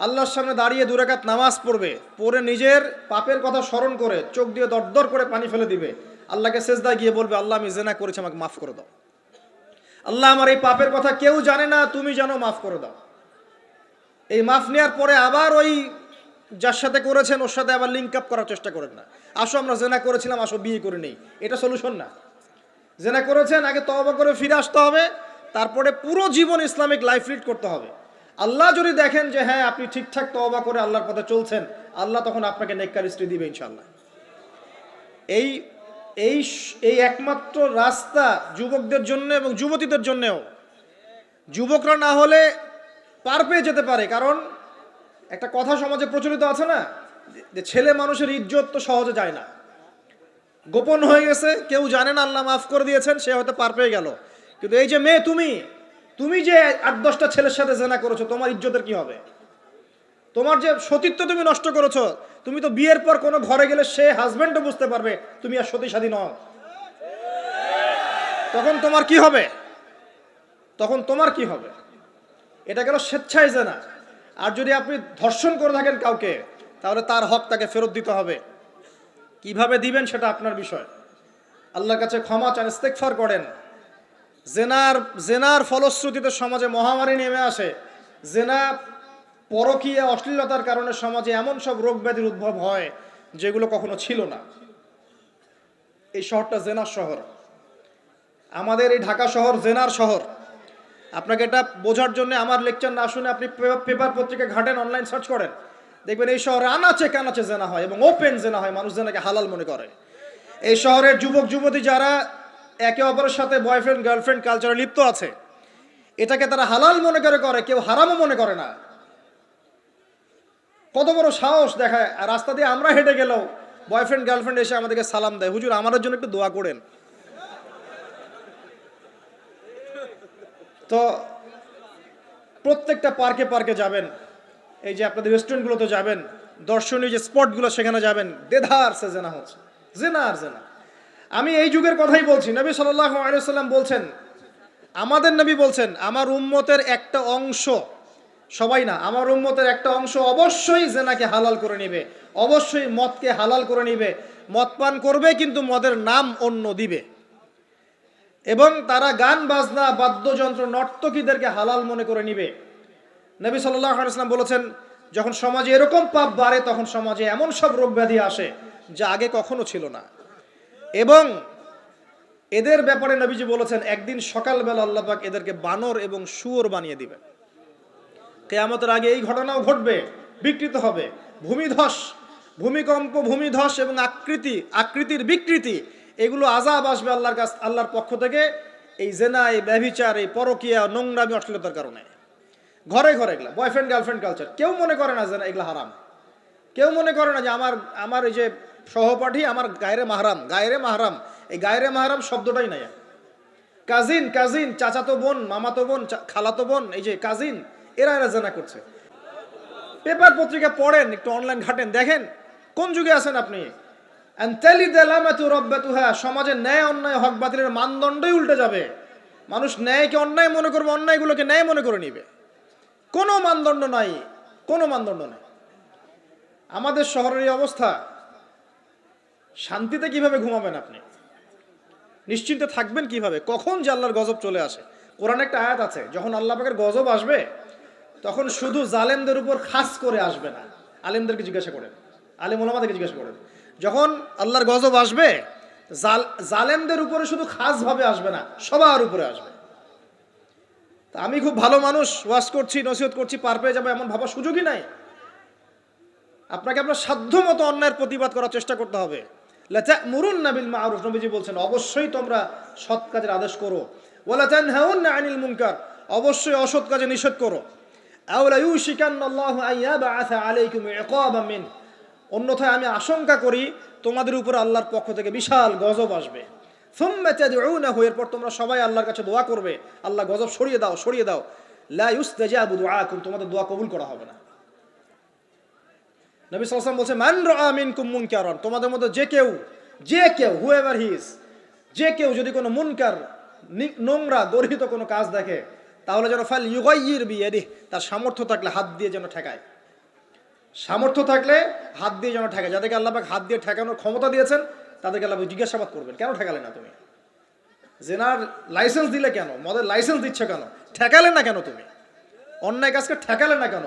আল্লাহর সামনে দাঁড়িয়ে 2 রাকাত নামাজ পড়বে, পড়ে নিজের পাপের কথা স্মরণ করে চোখ দিয়ে দরদর করে পানি ফেলে দিবে, আল্লাহকে সেজদায় গিয়ে বলবে, আল্লাহ আমি জেনা করেছি, আমাকে মাফ করে দাও। আল্লাহ আমার এই পাপের কথা কেউ জানে না, তুমি জানো, মাফ করে দাও। এই মাফ নেওয়ার পরে আবার ওই যার সাথে করেছেন ওর সাথে আবার লিঙ্ক আপ করার চেষ্টা করেন না। আসো আমরা জেনা করেছিলাম, আসো বিয়ে করে নেই, এটা সলিউশন না। জেনা করেছেন, আগে তওবা করে ফিরে আসতে হবে, তারপরে পুরো জীবন ইসলামিক লাইফ লিড করতে হবে। আল্লাহ যদি দেখেন যে হ্যাঁ আপনি ঠিকঠাক তওবা করে আল্লাহর পথে চলছেন, আল্লাহ তখন আপনাকে নেককার স্ত্রী দিবে ইনশাআল্লাহ। এই এই এই একমাত্র রাস্তা যুবকদের জন্য এবং যুবতীদের জন্যও। যুবকরা না হলে পার পেয়ে যেতে পারে, কারণ একটা কথা সমাজে প্রচলিত আছে না, যে ছেলে মানুষের ইজ্জত তো সহজে যায় না, গোপন হয়ে গেছে, কেউ জানে না, আল্লাহ মাফ করে দিয়েছেন, সে হয়তো পার পেয়ে গেল। কিন্তু এই যে মেয়ে, তুমি যে 8-10টা ছেলের সাথে জেনা করেছো, তোমার ইজ্জতের কি হবে? তোমার যে সতীত্ব তুমি নষ্ট করেছো, তুমি তো বিয়ের পর কোনো ঘরে গেলে সে হাজবেন্ডও বুঝতে পারবে তুমি আর সতী সাধী নও। তখন তোমার কি হবে? এটা গেল স্বেচ্ছায় জেনা। আর যদি আপনি ধর্ষণ করে থাকেন কাউকে, তাহলে তার হক তাকে ফেরত দিতে হবে। কিভাবে দিবেন সেটা আপনার বিষয়। আল্লাহর কাছে ক্ষমা চান, ইস্তেগফার করেন। জেনার ফলশ্রুতিতে সমাজে মহামারী নেমে আসে। জেনা, পরকীয়া, অশ্লীলতার কারণে সমাজে এমন সব রোগ ব্যাধির উদ্ভব হয় যেগুলো কখনো ছিল না। এই শহরটা জেনার শহর, আমাদের এই ঢাকা শহর জেনার শহর। আপনাকে এটা বোঝার জন্য আমার লেকচার না শুনে আপনি পেপার পত্রিকা ঘাটেন, অনলাইন সার্চ করেন, দেখবেন এই শহরে আনাচে কানাচে জেনা হয় এবং ওপেন জেনা হয়। মানুষ জেনাকে হালাল মনে করে। এই শহরের যুবক যুবতী যারা একে অপরের সাথে বয়ফ্রেন্ড গার্লফ্রেন্ড কালচারে লিপ্ত আছে, এটাকে তারা হালাল মনে করে, কেউ হারামও মনে করে না। কত বড় সাহস দেখায়। আর রাস্তা দিয়ে আমরা হেঁটে গেলেও বয়ফ্রেন্ড গার্লফ্রেন্ড এসে আমাদেরকে সালাম দেয়, হুজুর আমাদের জন্য একটু দোয়া করেন। তো প্রত্যেকটা পার্কে পার্কে যাবেন, এই যে আপনাদের রেস্টুরেন্টগুলোতে যাবেন, দর্শনীয় যে স্পটগুলো সেখানে যাবেন, দেধার সে জেনা হচ্ছে, জেনা আর জেনা। আমি এই যুগের কথাই বলছি। নবী সাল্লাল্লাহু আলাইহি ওয়াসাল্লাম বলছেন, আমাদের নবী বলছেন, আমার উম্মতের একটা অংশ, সবাই না, আমার উম্মতের একটা অংশ অবশ্যই জেনাকে হালাল করে নেবে, অবশ্যই মদকে হালাল করে নেবে, মদ পান করবে কিন্তু মদের নাম অন্য দিবে, এবং তারা গান বাজনা বাদ্যযন্ত্র নর্তকীদেরকে হালাল মনে করে নিবে। নবী সাল্লাল্লাহু আলাইহি ওয়াসাল্লাম বলেছেন, যখন সমাজে এরকম পাপ বাড়ে তখন সমাজে এমন সব রোগ ব্যাধি আসে যা আগে কখনো ছিল না। এবং এদের ব্যাপারে নবীজি বলেছেন, একদিন সকালবেলা আল্লাহ পাক এদেরকে বানর এবং শুয়োর বানিয়ে দিবেন। কিয়ামতের আগে এই ঘটনাও ঘটবে, বিকৃত হবে। ভূমিধস, ভূমিকম্প, ভূমিধস এবং আকৃতির বিকৃতি, এগুলো আযাব আসবে আল্লাহর পক্ষ থেকে। এই জেনা, এই ব্যভিচার, এই পরকীয়া, নোংরামি, অশ্লীলতার কারণে ঘরে ঘরে এগুলা বয়ফ্রেন্ড গার্লফ্রেন্ড কালচার। কেউ মনে করে না যে এগুলা হারাম, কেউ মনে করে না যে আমার এই যে সহপাঠী আমার গায়রে মাহরাম। এই গায়রে মাহরাম শব্দটাই নাই। কাজিন, চাচাতো বোন, মামাতো বোন, খালাতো বোন, এই যে কাজিন, এরা জেনা করছে। পেপার পত্রিকা পড়েন, একটু অনলাইন ঘাটেন, দেখেন কোন যুগে আছেন আপনি। সমাজে ন্যায় অন্যায় হক বাতিলের মানদণ্ডই উল্টে যাবে। মানুষ ন্যায়কে অন্যায় মনে করবে, অন্যায়গুলোকে ন্যায় মনে করে নিবে। কোনো মানদণ্ড নাই, কোনো মানদণ্ড নাই। আমাদের শহরের এই অবস্থা, শান্তিতে কিভাবে ঘুমাবেন আপনি? নিশ্চিন্তে থাকবেন কিভাবে? কখন যে আল্লাহর গজব চলে আসে। কোরআনে একটা আয়াত আছে, যখন আল্লাহ পাকের গজব আসবে তখন শুধু জালেমদের উপর খাস করে আসবে না। আলেমদেরকে জিজ্ঞাসা করেন, আলেম ওলামাদেরকে জিজ্ঞাসা করেন, যখন আল্লাহর গজব আসবে জালেমদের উপরে শুধু খাসভাবে আসবে না, সবার উপরে আসবে। তা আমি খুব ভালো মানুষ, ওয়াজ করছি, নসিহত করছি, পার পেয়ে যাবো এমন ভাবার সুযোগই নাই। আপনাকে আপনার সাধ্য মতো অন্যায়ের প্রতিবাদ করার চেষ্টা করতে হবে। লা তা'মুরুন্না বিল মা'রুফ, নবীজি বলছেন, অবশ্যই তোমরা সৎ কাজের আদেশ করো। ওয়া লা তানহাউন্না আনিল মুনকার, অবশ্যই অসৎ কাজে নিষেধ করো। আও লা ইউশিকান্নাল্লাহু আন ইয়াবআসা আলাইকুম ইকাবাম মিন, অন্যথায় আমি আশঙ্কা করি তোমাদের উপর আল্লাহর পক্ষ থেকে বিশাল গজব আসবে। সুম্মা তাদউনাহু, এরপর তোমরা সবাই আল্লাহর কাছে দোয়া করবে, আল্লাহ গজব সরিয়ে দাও। লা ইউস্তাজাবু দুআকুম, তোমাদের দোয়া কবুল করা হবে না। নবী সাল্লাল্লাহু আলাইহি ওয়াসাল্লাম বলেন, মান রাআ মিনকুম মুনকারান, তোমাদের মধ্যে যে কেউ হুএভার হি ইজ, যে কেউ যদি কোনো মুনকার, নোংরা গর্হিত কোনো কাজ দেখে, তাহলে যেন ফাল ইউগাইয়ির বিয়াদিহি, তার সামর্থ্য থাকলে হাত দিয়ে যেন ঠেকায়। সামর্থ্য থাকলে হাত দিয়ে যেন ঠেকায়। যাদেরকে আল্লাহ পাক হাত দিয়ে ঠেকানোর ক্ষমতা দিয়েছেন তাদেরকে আল্লাহ জিজ্ঞাসাবাদ করবেন, কেন ঠেকালে না তুমি? জেনার লাইসেন্স দিলে কেন? মদের লাইসেন্স দিচ্ছ কেন? ঠেকালে না কেন তুমি? অন্যায় কাজকে ঠেকালে না কেন?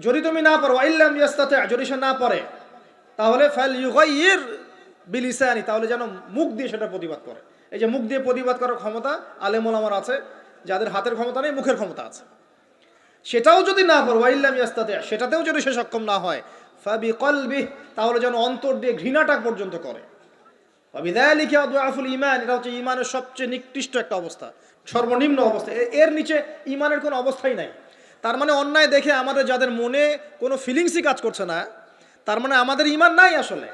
যদি তুমি না পারো, আইল্লাম ইয়াস্তাতি, যদি সে না পারে, তাহলে ফাল ইউগাইয়ির বিলিসানি, তাহলে যেন মুখ দিয়ে সেটা প্রতিবাদ করে। এই যে মুখ দিয়ে প্রতিবাদ করার ক্ষমতা আলেম ওলামার আছে, যাদের হাতের ক্ষমতা নেই, মুখের ক্ষমতা আছে। সেটাও যদি না পারো, আইল্লাম ইয়াস্তাতি, সেটাতেও যদি সে সক্ষম না হয়, ফাবিকলবিহি, তাহলে যেন অন্তর দিয়ে ঘৃণাটা পর্যন্ত করে। ওয়াবিযালিকা আদওয়াফুল ঈমান, এটা হচ্ছে ঈমানের সবচেয়ে নিকৃষ্ট একটা অবস্থা, সর্বনিম্ন অবস্থা। এর নিচে ঈমানের কোনো অবস্থাই নাই। তার মানে অন্যায় দেখে আমাদের যাদের মনে কোনো ফিলিংসই কাজ করছে না, তার মানে আমাদের ঈমান নাই আসলে।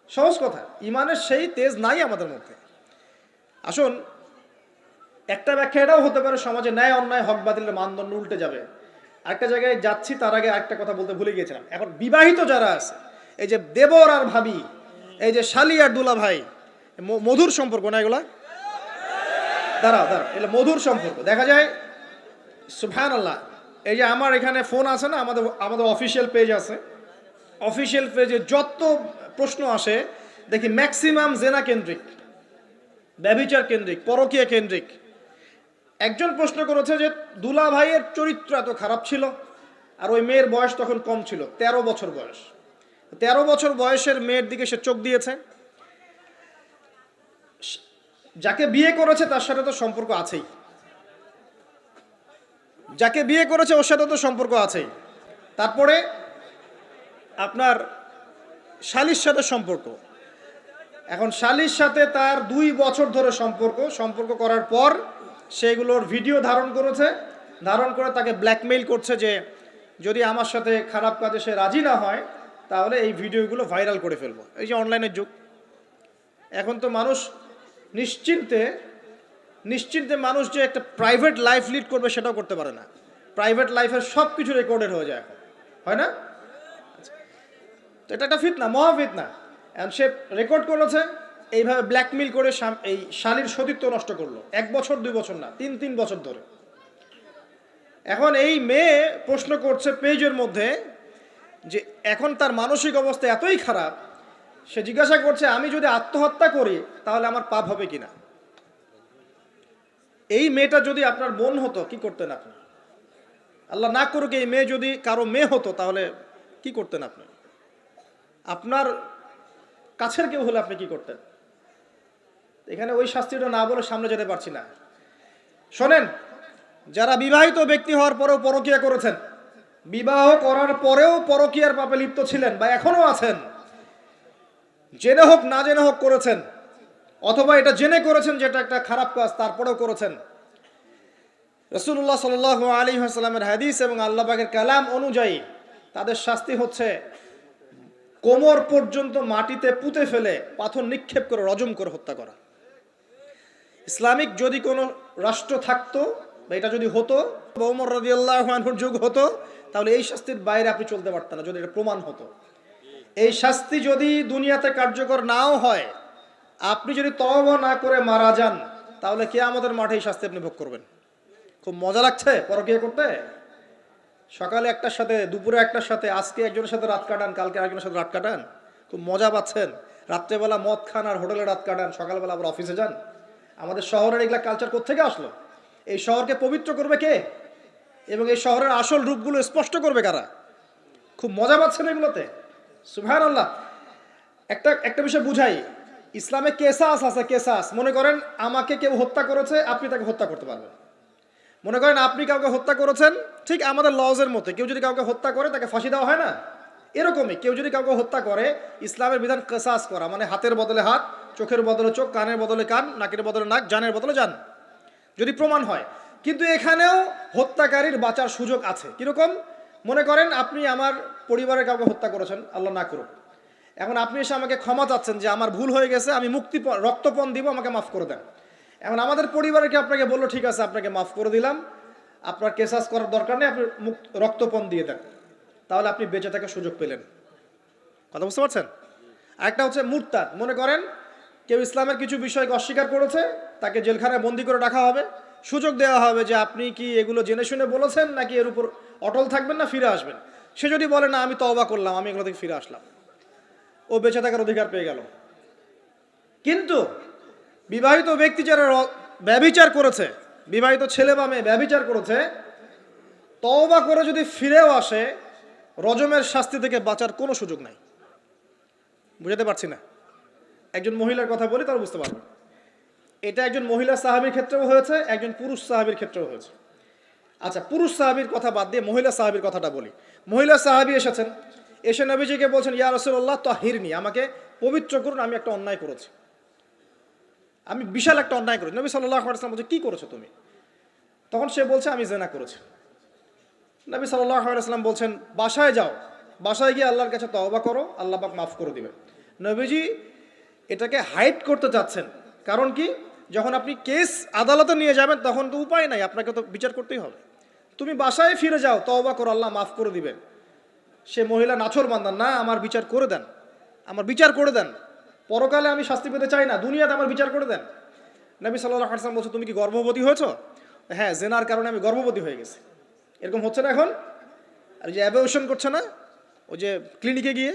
সহজ কথা, ঈমানের সেই তেজ নাই আমাদের মধ্যে। আসুন, একটা ব্যাখ্যা এটাও হতে পারে, সমাজে ন্যায় অন্যায় হক বাতিলের মানদণ্ড উল্টে যাবে। একটা জায়গায় যাচ্ছি, তার আগে একটা কথা বলতে ভুলে গিয়েছিলাম। এখন বিবাহিত যারা আছে, এই যে দেবর আর ভাবি, এই যে শালি আর দুলা ভাই, মধুর সম্পর্ক না এগুলা? দাঁড়াও, এগুলো মধুর সম্পর্ক। দেখা যায় সুবহানাল্লাহ, এই যে আমার এখানে ফোন আছে না, আমাদের আমাদের অফিসিয়াল পেজ আছে, অফিসিয়াল পেজে যত প্রশ্ন আসে দেখি ম্যাক্সিমাম জেনা কেন্দ্রিক, ব্যভিচার কেন্দ্রিক, পরকীয়া কেন্দ্রিক। একজন প্রশ্ন করেছে যে দুলা ভাইয়ের চরিত্র এত খারাপ ছিল, আর ওই মেয়ের বয়স তখন কম ছিল, 13 বছর বয়স। 13 বছর বয়সের মেয়ের দিকে সে চোখ দিয়েছে। যাকে বিয়ে করেছে তার সাথে তো সম্পর্ক আছেই, যাকে বিয়ে করেছে ওর সাথে তো সম্পর্ক আছেই। তারপরে আপনার শালির সাথে সম্পর্ক। এখন শালির সাথে তার 2 বছর ধরে সম্পর্ক করার পর সেগুলোর ভিডিও ধারণ করেছে, ধারণ করে তাকে ব্ল্যাকমেইল করছে যে যদি আমার সাথে খারাপ কাজে সে রাজি না হয় তাহলে এই ভিডিওগুলো ভাইরাল করে ফেলবো। এই যে অনলাইনের যুগ, এখন তো মানুষ নিশ্চিন্তে মানুষ যে একটা প্রাইভেট লাইফ লিড করবে সেটাও করতে পারে না। প্রাইভেট লাইফের সব কিছু রেকর্ডেড হয়ে যায় এখন, হয় না? তো এটা একটা ফিতনা, মহা ফিতনা। এখন সে রেকর্ড করেছে, এইভাবে ব্ল্যাকমেইল করে এই শালীর সতীত্ব নষ্ট করলো। 1 বছর 2 বছর না, 3 বছর ধরে। এখন এই মেয়ে প্রশ্ন করছে পেজের মধ্যে যে এখন তার মানসিক অবস্থা এতই খারাপ, সে জিজ্ঞাসা করছে আমি যদি আত্মহত্যা করি তাহলে আমার পাপ হবে কিনা। এই মেয়েটা যদি আপনার বোন হতো কি করতেন আপনি? আল্লাহ না করুক এই মেয়ে যদি কারো মেয়ে হতো তাহলে কি করতেন আপনি? আপনার কাছের কেউ হলে আপনি কি করতেন? এখানে ওই শাস্তিটা না বলে সামনে যেতে পারছি না। শোনেন, যারা বিবাহিত ব্যক্তি হওয়ার পরেও পরকীয়া করেছেন, বিবাহ করার পরেও পরকীয়ার পাপে লিপ্ত ছিলেন বা এখনো আছেন, জেনে হোক না জেনে হোক করেছেন, অথবা এটা জেনে করেছেন যেটা একটা খারাপ কাজ তারপরেও করেছেন, রাসূলুল্লাহ সাল্লাল্লাহু আলাইহি ওয়াসাল্লামের হাদিস এবং আল্লাহ পাকের কালাম অনুযায়ী তাদের শাস্তি হচ্ছে কোমর পর্যন্ত মাটিতে পুঁতে ফেলে পাথর নিক্ষেপ করে রজম করে হত্যা করা। ইসলামিক যদি কোনো রাষ্ট্র থাকতো বা এটা যদি হতো, ওমর রাদিয়াল্লাহু আনহুর যুগ হতো, তাহলে এই শাস্তির বাইরে আপনি চলতে পারতেন না যদি এটা প্রমাণ হতো। এই শাস্তি যদি দুনিয়াতে কার্যকর নাও হয়, আপনি যদি তওবা না করে মারা যান তাহলে কিয়ামতের মাঠে এই শাস্তি আপনি ভোগ করবেন। খুব মজা লাগছে পরকীয়া করতে। সকালে একটার সাথে, দুপুরে একটার সাথে, আজকে একজনের সাথে রাত কাটান, কালকে আরেকজনের সাথে রাত কাটান, খুব মজা পাচ্ছেন। রাত্রেবেলা মদ খান আর হোটেলে রাত কাটান, সকালবেলা আবার অফিসে যান। আমাদের শহরের এগুলা কালচার কোত্থেকে আসলো? এই শহরকে পবিত্র করবে কে এবং এই শহরের আসল রূপগুলো স্পষ্ট করবে কারা? খুব মজা পাচ্ছেন এগুলোতে। সুবহানাল্লাহ। একটা বিষয় বুঝাই, ইসলামে কেসাস আছে, কেসাস। মনে করেন আমাকে কেউ হত্যা করেছে, আপনি তাকে হত্যা করতে পারবেন। মনে করেন আপনি কাউকে হত্যা করেছেন, ঠিক আমাদের লজের মতো কেউ যদি কাউকে হত্যা করে তাকে ফাঁসি দেওয়া হয় না, এরকমই কেউ যদি কাউকে হত্যা করে ইসলামের বিধান কেসাস করা, মানে হাতের বদলে হাত, চোখের বদলে চোখ, কানের বদলে কান, নাকের বদলে নাক, জানের বদলে জান, যদি প্রমাণ হয়। কিন্তু এখানেও হত্যাকারীর বাঁচার সুযোগ আছে। কিরকম? মনে করেন আপনি আমার পরিবারের কাউকে হত্যা করেছেন, আল্লাহ না করুক। এখন আপনি এসে আমাকে ক্ষমা চাচ্ছেন যে আমার ভুল হয়ে গেছে, আমি রক্তপণ দিব, আমাকে মাফ করে দেন। এখন আমাদের পরিবারে কি আপনাকে বললো ঠিক আছে আপনাকে মাফ করে দিলাম, আপনার কেসাস করার দরকার নেই, আপনি রক্তপণ দিয়ে দেন, তাহলে আপনি বেঁচে থাকার সুযোগ পেলেন। কথা বুঝতে পারছেন? আরেকটা হচ্ছে মুরতাদ। মনে করেন কেউ ইসলামের কিছু বিষয়কে অস্বীকার করেছে, তাকে জেলখানায় বন্দি করে রাখা হবে, সুযোগ দেওয়া হবে যে আপনি কি এগুলো জেনে শুনে বলেছেন নাকি এর উপর অটল থাকবেন না ফিরে আসবেন। সে যদি বলে না আমি তওবা করলাম, আমি এগুলো থেকে ফিরে আসলাম, ও বেঁচে থাকার অধিকার পেয়ে গেল। কিন্তু বিবাহিত ব্যক্তি যারা ব্যভিচার করেছে, বিবাহিত ছেলে বা মেয়ে ব্যভিচার করেছে, তওবা করে যদি ফিরেও আসে, রজমের শাস্তি থেকে বাঁচার কোনো সুযোগ নাই। বুঝাতে পারছি না? একজন মহিলার কথা বলি তারা বুঝতে পারবেন। এটা একজন মহিলা সাহাবীর ক্ষেত্রেও হয়েছে, একজন পুরুষ সাহাবীর ক্ষেত্রেও হয়েছে। আচ্ছা, পুরুষ সাহাবীর কথা বাদ দিয়ে মহিলা সাহাবীর কথাটা বলি। মহিলা সাহাবী এসেছেন, এসে নবীজিকে বলছেন ইয়া রাসূলুল্লাহ তাহিরনি, আমাকে পবিত্র করুন, আমি একটা অন্যায় করেছি, আমি বিশাল একটা অন্যায় করেছি। নবী সাল্লাল্লাহু আলাইহি ওয়াসাল্লাম বলছে কি করেছো তুমি? তখন সে বলছে আমি জিনা করেছি। নবী সাল্লাল্লাহু আলাইহি ওয়াসাল্লাম বলছেন বাসায় যাও, বাসায় গিয়ে আল্লাহর কাছে তওবা করো, আল্লাহ পাক মাফ করে দিবেন। নবীজি এটাকে হাইড করতে চাচ্ছেন, কারণ কি যখন আপনি কেস আদালতে নিয়ে যাবেন তখন তো উপায় নাই, আপনাকে তো বিচার করতেই হবে। তুমি বাসায় ফিরে যাও, তওবা করো, আল্লাহ মাফ করে দিবেন। সে মহিলা নাছোড়বান্দা, না আমার বিচার করে দেন, আমার বিচার করে দেন, পরকালে আমি শাস্তি পেতে চাই না, দুনিয়াতে আমার বিচার করে দেন। নবী সাল্লাল্লাহু আলাইহি ওয়াসাল্লাম বলছে তুমি কি গর্ভবতী হয়েছো? হ্যাঁ, জেনার কারণে আমি গর্ভবতী হয়ে গেছি। এরকম হচ্ছে না এখন? আর যে অ্যাবর্শন করছে না ওই যে ক্লিনিকে গিয়ে,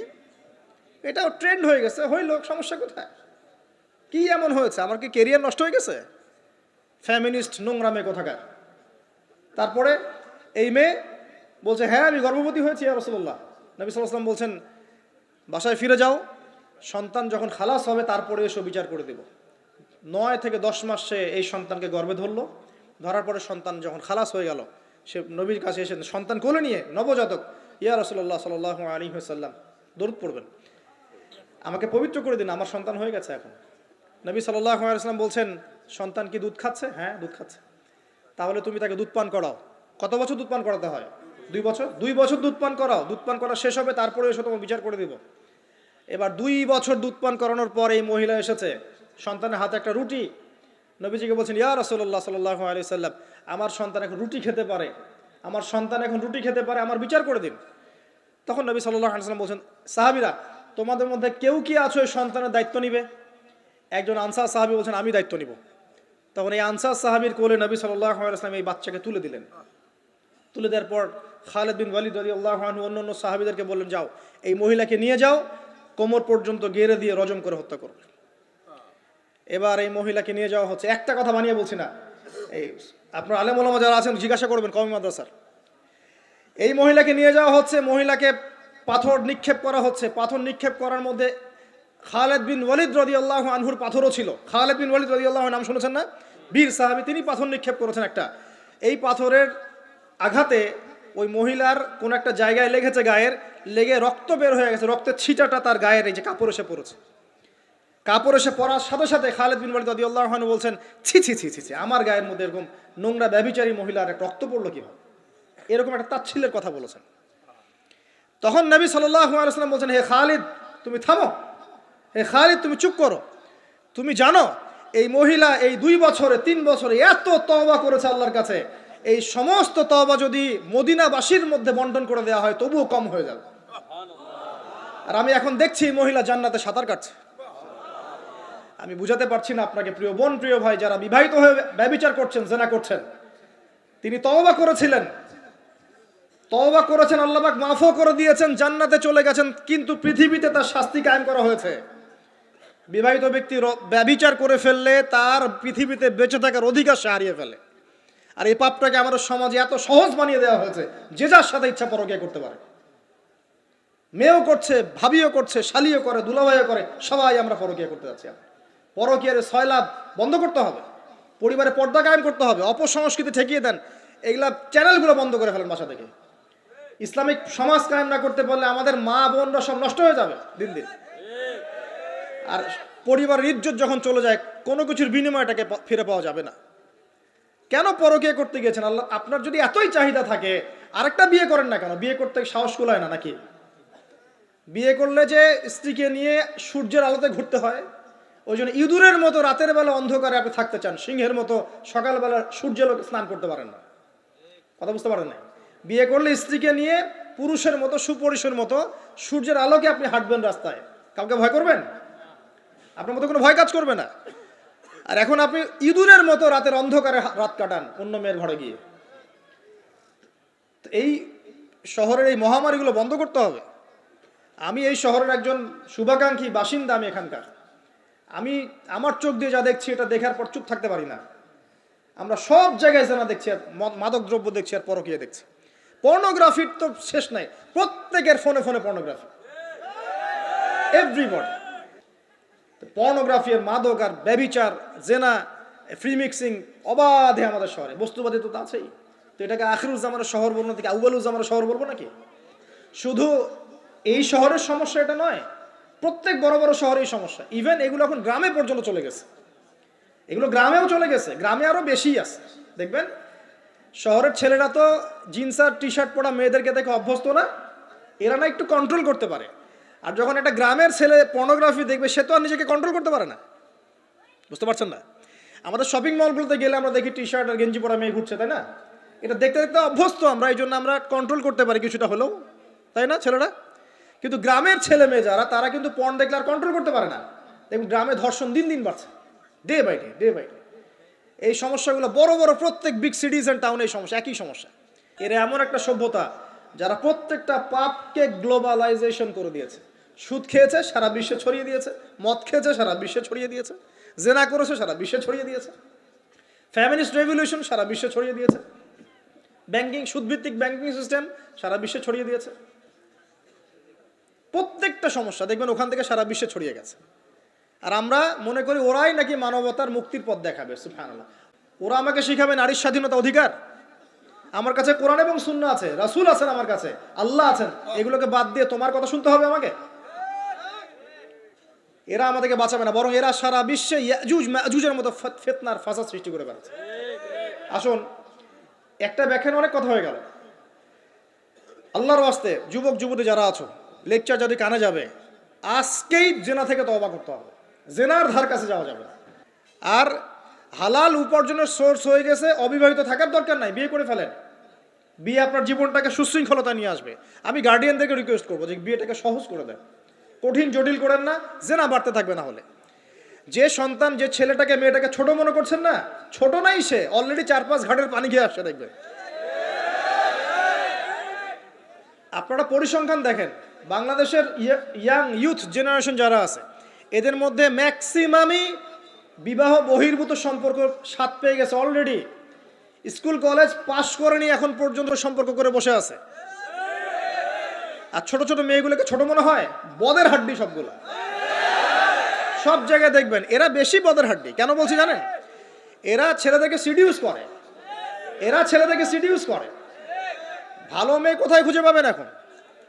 এটাও ট্রেন্ড হয়ে গেছে। হইল, সমস্যা কোথায়? কি এমন হয়েছে? আমার কি কেরিয়ার নষ্ট হয়ে গেছে? ফ্যামিনিস্ট নোংরা মেয়ে কোথাকার। তারপরে এই মেয়ে বলছে হ্যাঁ আমি গর্ভবতী হয়েছি ইয়া রাসূলুল্লাহ। নবী সাল্লাল্লাহু আলাইহি ওয়াসাল্লাম বলছেন বাসায় ফিরে যাও, সন্তান যখন খালাস হবে তারপরে এসো বিচার করে দেব। 9 থেকে 10 মাস সে এই সন্তানকে গর্ভে ধরলো। ধরার পরে সন্তান যখন খালাস হয়ে গেল, সে নবীর কাছে এসে সন্তান কোলে নিয়ে নবজাতক, ইয়া রাসূলুল্লাহ সাল্লাল্লাহু আলাইহি ওয়াসাল্লাম দরুদ পড়বেন, আমাকে পবিত্র করে দিন, আমার সন্তান হয়ে গেছে এখন। নবী সাল্লাল্লাহু আলাইহি ওয়াসাল্লাম বলছেন সন্তান কি দুধ খাচ্ছে? হ্যাঁ দুধ খাচ্ছে। তাহলে তুমি তাকে দুধ পান করাও। কত বছর দুধ পান করাতে হয়? 2 বছর। 2 বছর দুধ পান করাও, দুধ পান করা শেষ হবে তারপরে এসে তোমার বিচার করে দিব। এবার 2 বছর দুধ পান করানোর পর এই মহিলা এসেছে, সন্তানের হাতে একটা রুটি। নবীজিকে বলছেন ইয়া রাসূলুল্লাহ সাল্লাল্লাহু আলাইহি সাল্লাম, আমার সন্তান এখন রুটি খেতে পারে, আমার সন্তান এখন রুটি খেতে পারে, আমার বিচার করে দিন। তখন নবী সাল্লাল্লাহু আলাইহি সাল্লাম বলছেন সাহাবীরা, তোমাদের মধ্যে কেউ কি আছো এই সন্তানের দায়িত্ব নিবে? একজন আনসার সাহাবী বলছেন আমি দায়িত্ব নিব। তখন এই আনসার সাহাবীর কোলে নবী সাল্লাল্লাহু আলাইহি ওয়াসাল্লাম এই বাচ্চাকে তুলে দিলেন। তুলে দেওয়ার পর খালিদ বিন ওয়ালিদ রাদিয়াল্লাহু আনহু অন্যান্য সাহাবীদেরকে বললেন যাও এই মহিলাকে নিয়ে যাও, কোমর পর্যন্ত গেড়ে দিয়ে রজম করে হত্যা করো। এবার এই মহিলাকে নিয়ে যাওয়া হচ্ছে, একটা কথা বানিয়ে বলছি না, এই আপনার আলেম ওলামা যারা আছেন জিজ্ঞাসা করবেন কওমি মাদ্রাসার। এই মহিলাকে নিয়ে যাওয়া হচ্ছে, মহিলাকে পাথর নিক্ষেপ করা হচ্ছে। পাথর নিক্ষেপ করার মধ্যে খালিদ বিন ওয়ালিদ রাদিয়াল্লাহু আনহুর পাথরও ছিল। খালিদ বিন ওয়ালিদ রাদিয়াল্লাহু আনহু নাম শুনেছেন না? বীর সাহাবী, তিনি পাথর নিক্ষেপ করেছেন একটা। এই পাথরের আঘাতে ওই মহিলার কোন একটা জায়গায় লেগেছে, গায়ের লেগে রক্ত বের হয়ে গেছে। রক্তের ছিটাটা তার গায়ের এই যে কাপড় এসে পড়েছে। কাপড় এসে পড়ার সাথে সাথে খালিদ বিন ওয়ালিদ রাদিয়াল্লাহু আনহু বলছেন ছি ছি ছি ছি ছি, আমার গায়ের মধ্যে এরকম নোংরা ব্যভিচারী মহিলার একটা রক্ত পড়লো কিভাবে? এরকম একটা তাচ্ছিল্যের কথা বলেছেন। তখন নবী সাল্লাল্লাহু আলাইহি ওয়াসাল্লাম বলছেন হে খালিদ তুমি থামো, হে খালিদ তুমি চুপ করো। তুমি জানো এই মহিলা এই 2 বছরে 3 বছরে এত তওবা করেছে আল্লাহর কাছে, এই সমস্ত তওবা যদি মদিনাবাসীর মধ্যে বন্টন করে দেওয়া হয় তবুও কম হয়ে যাবে। আর আমি এখন দেখছি এই মহিলা জান্নাতে সাঁতার কাটছে। আমি বুঝাতে পারছি না আপনাকে প্রিয় বোন, প্রিয় ভাই, যারা বিবাহিত হয়ে ব্যভিচার করছেন, জিনা করছেন, তিনি তওবা করেছিলেন, তওবা করেছেন, আল্লাহ পাক মাফও করে দিয়েছেন, জান্নাতে চলে গেছেন, কিন্তু পৃথিবীতে তার শাস্তি কায়েম করা হয়েছে। বিবাহিত ব্যক্তি ব্যভিচার করে ফেললে তার পৃথিবীতে বেঁচে থাকার অধিকার সে হারিয়ে ফেলে। আর এই পাপটাকে আমাদের সমাজে এত সহজ বানিয়ে দেওয়া হয়েছে, যে যার সাথে ইচ্ছা পরকীয়া করতে পারে। মেয়েও করছে, ভাবিও করছে, শালিও করে, দুলাভাইও করে, সবাই আমরা পরকীয়া করতে যাচ্ছি। পরকীয়ার সয়লাভ বন্ধ করতে হবে, পরিবারে পর্দা কায়েম করতে হবে, অপসংস্কৃতি ঠেকিয়ে দেন, এগুলা চ্যানেলগুলো বন্ধ করে ফেলেন বাসা থেকে। ইসলামিক সমাজ কায়েম না করতে পারলে আমাদের মা বোনরা সব নষ্ট হয়ে যাবে দিন দিন। আর পরিবারের ইজ্জত যখন চলে যায়, কোনো কিছুর বিনিময়টাকে ফিরে পাওয়া যাবে না। কেন পরকীয়া করতে গিয়েছেন? আল্লাহ, আপনার যদি এতই চাহিদা থাকে আরেকটা বিয়ে করেন না কেন? বিয়ে করতে সাহস কুলায় না নাকি? বিয়ে করলে যে স্ত্রীকে নিয়ে সূর্যের আলোতে ঘুরতে হয়, ওই জন্য ইঁদুরের মতো রাতের বেলা অন্ধকারে আপনি থাকতে চান, সিংহের মতো সকালবেলা সূর্যের আলোকে স্নান করতে পারেন না। কথা বুঝতে পারেন না? বিয়ে করলে স্ত্রীকে নিয়ে পুরুষের মতো, সুপুরুষের মতো সূর্যের আলোকে আপনি হাঁটবেন রাস্তায়, কাউকে ভয় করবেন? আপনার মতো কোনো ভয় কাজ করবে না। আর এখন আপনি ইঁদুরের মতো রাতের অন্ধকারে রাত কাটান অন্য মেয়ের ঘরে গিয়ে। এই শহরের এই মহামারীগুলো বন্ধ করতে হবে। আমি এই শহরের একজন শুভাকাঙ্ক্ষী বাসিন্দা, আমি এখানকার। আমি আমার চোখ দিয়ে যা দেখছি এটা দেখার পর চুপ থাকতে পারি না। আমরা সব জায়গায় জানা দেখছি, আর মাদক দ্রব্য দেখছি, আর পরকীয়া দেখছি। পর্নোগ্রাফির তো শেষ নাই, প্রত্যেকের ফোনে ফোনে পর্নোগ্রাফি, এভরিবডি। পর্নোগ্রাফি আর মাদক আর ব্যভিচার, জেনা, ফ্রি মিক্সিং অবাধে আমাদের শহরে। বস্তুবাদী তো আছেই। তো এটাকে আখিরুজ্জামানের শহর বলবো নাকি আউয়ালুজ্জামানের শহর বলবো নাকি? শুধু এই শহরের সমস্যা এটা নয়, প্রত্যেক বড় বড় শহরেই সমস্যা। ইভেন এগুলো এখন গ্রামে পর্যন্ত চলে গেছে, এগুলো গ্রামেও চলে গেছে, গ্রামে আরো বেশি আছে। দেখবেন শহরের ছেলেরা তো জিন্স আর টি শার্ট পরা মেয়েদেরকে দেখে অভ্যস্ত না, এরা না একটু কন্ট্রোল করতে পারে। আর যখন একটা গ্রামের ছেলে পর্নোগ্রাফি দেখবে, সে তো আর নিজেকে কন্ট্রোল করতে পারে না। বুঝতে পারছেন না? আমাদের শপিং মলগুলোতে গেলে আমরা দেখি টি শার্ট আর গেঞ্জি পরা মেয়ে ঘুরছে, তাই না? এটা দেখতে দেখতে অভ্যস্ত আমরা, এই জন্য আমরা কন্ট্রোল করতে পারি কিছুটা হলেও, তাই না ছেলেরা? কিন্তু গ্রামের ছেলে মেয়ে যারা, তারা কিন্তু পর্ন দেখলে আর কন্ট্রোল করতে পারে না। দেখুন গ্রামে ধর্ষণ দিন দিন বাড়ছে, day by day, day by day. এই সমস্যাগুলো বড় বড় প্রত্যেক বিগ সিটিজ অ্যান্ড টাউনে এই সমস্যা, একই সমস্যা। এরা এমন একটা সভ্যতা যারা প্রত্যেকটা পাপকে গ্লোবালাইজেশন করে দিয়েছে। সুদ খেয়েছে, সারা বিশ্বে ছড়িয়ে দিয়েছে। মদ খেয়েছে, সারা বিশ্বে ছড়িয়ে দিয়েছে। জেনা করেছে, সারা বিশ্বে ছড়িয়ে দিয়েছে। ফ্যামিলিস্ট রেভলিউশন সারা বিশ্বে ছড়িয়ে দিয়েছে। ব্যাংকিং, সুদভিত্তিক ব্যাংকিং সিস্টেম সারা বিশ্বে ছড়িয়ে দিয়েছে। প্রত্যেকটা সমস্যা দেখবেন ওখান থেকে সারা বিশ্বে ছড়িয়ে গেছে। আর আমরা মনে করি ওরাই নাকি মানবতার মুক্তির পথ দেখাবে। সুবহানাল্লাহ। ওরা আমাকে শিখাবে নারীর স্বাধীনতা, অধিকার। আমার কাছে কোরআন এবং সুন্নাহ আছে, রাসূল আছেন, আমার কাছে আল্লাহ আছেন। এগুলোকে বাদ দিয়ে তোমার কথা শুনতে হবে আমাকে? এরা আমাদেরকে বাঁচাবে না, বরং এরা সারা বিশ্বে ইয়াজুজ মাজুজের মতো ফিতনার ফাসাদ সৃষ্টি করে বেড়াচ্ছে। আসুন, একটা ব্যাখ্যায় অনেক কথা হয়ে গেল। আল্লাহর ওয়াস্তে যুবক যুবতী যারা আছো, লেকচার যদি কানে যাবে, আজকেই জেনা থেকে তওবা করতে হবে। জেনার ধার কাছে যাওয়া যাবে না। আর হালাল উপার্জনের সোর্স হয়ে গেছে, অবিবাহিত থাকার দরকার নাই, বিয়ে করে ফেলেন। বিয়ে আপনার জীবনটাকে সুশৃঙ্খলতা নিয়ে আসবে। আমি গার্ডিয়ানদেরকে রিকোয়েস্ট করবো যে বিয়েটাকে সহজ করে দেন, কঠিন জটিল করেন না, জেনা বাড়তে থাকবে। না হলে যে সন্তান, যে ছেলেটাকে মেয়েটাকে ছোট মনে করছেন না, ছোট নাই, সে অলরেডি 4-5 ঘাটের পানি খেয়ে আসছে দেখবেন। আপনারা পরিসংখ্যান দেখেন, বাংলাদেশের ইয়াং ইউথ জেনারেশন যারা আছে, এদের মধ্যে ম্যাক্সিমামই বিবাহ বহির্ভূত সম্পর্ক স্বাদ পেয়ে গেছে অলরেডি। স্কুল কলেজ পাশ করেনি এখন পর্যন্ত সম্পর্ক করে বসে আছে। আর ছোট ছোট মেয়েগুলোকে ছোট মনে হয়, বদের হাড্ডি সবগুলো। সব জায়গায় দেখবেন এরা বেশি বদের হাড্ডি। কেন বলছি জানেন? এরা ছেলেদেরকে সিডিউস করে, ভালো মেয়ে কোথায় খুঁজে পাবেন এখন?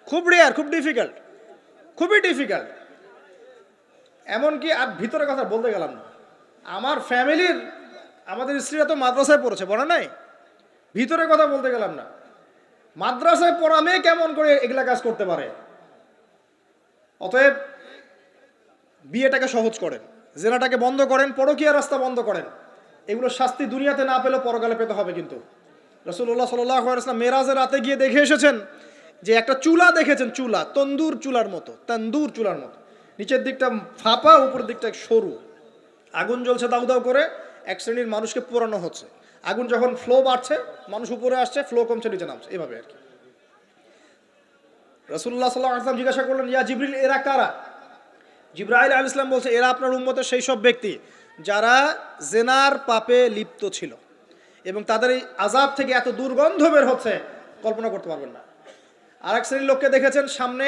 খুব রেয়ার, খুব ডিফিকাল্ট, খুবই ডিফিকাল্ট। এমনকি আর ভিতরে কথা বলতে গেলাম না, আমার ফ্যামিলির, আমাদের স্ত্রীরা তো মাদ্রাসায় পড়েছে, বলে নাই? ভিতরে কথা বলতে গেলাম না, মাদ্রাসায় পড়া মেয়ে কেমন করে এগুলা কাজ করতে পারে? অতএব বিয়েটাকে সহজ করেন, জেনাটাকে বন্ধ করেন, পরকীয়া রাস্তা বন্ধ করেন। এগুলো শাস্তি দুনিয়াতে না পেলেও পরকালে পেতে হবে। কিন্তু রাসূলুল্লাহ সাল্লাল্লাহু আলাইহি ওয়াসাল্লাম মেরাজের রাতে গিয়ে দেখে এসেছেন যে একটা চুলা দেখেছেন, চুলা তন্দুর চুলার মতো, নিচের দিকটা ফাঁপা, উপরের দিকটা সরু, আগুন জ্বলছে দাউ দাউ করে, এক শ্রেণীর মানুষকে পোড়ানো হচ্ছে। আগুন যখন ফ্লো বাড়ছে, মানুষ উপরে আসছে, ফ্লো কমছে, নিচে নামছে, এভাবে আর কি। রাসূলুল্লাহ সাল্লাল্লাহু আলাইহি ওয়াসাল্লাম জিজ্ঞাসা করলেন, ইয়া জিবরিল, এরা কারা? জিবরাইল আলাইহিস সালাম বলছে, এরা আপনার উম্মতের সেই সব ব্যক্তি যারা জেনার পাপে লিপ্ত ছিল, এবং তাদের এই আযাব থেকে এত দুর্গন্ধ বের হচ্ছে কল্পনা করতে পারবেন না। আর এক শ্রেণীর লোককে দেখেছেন, সামনে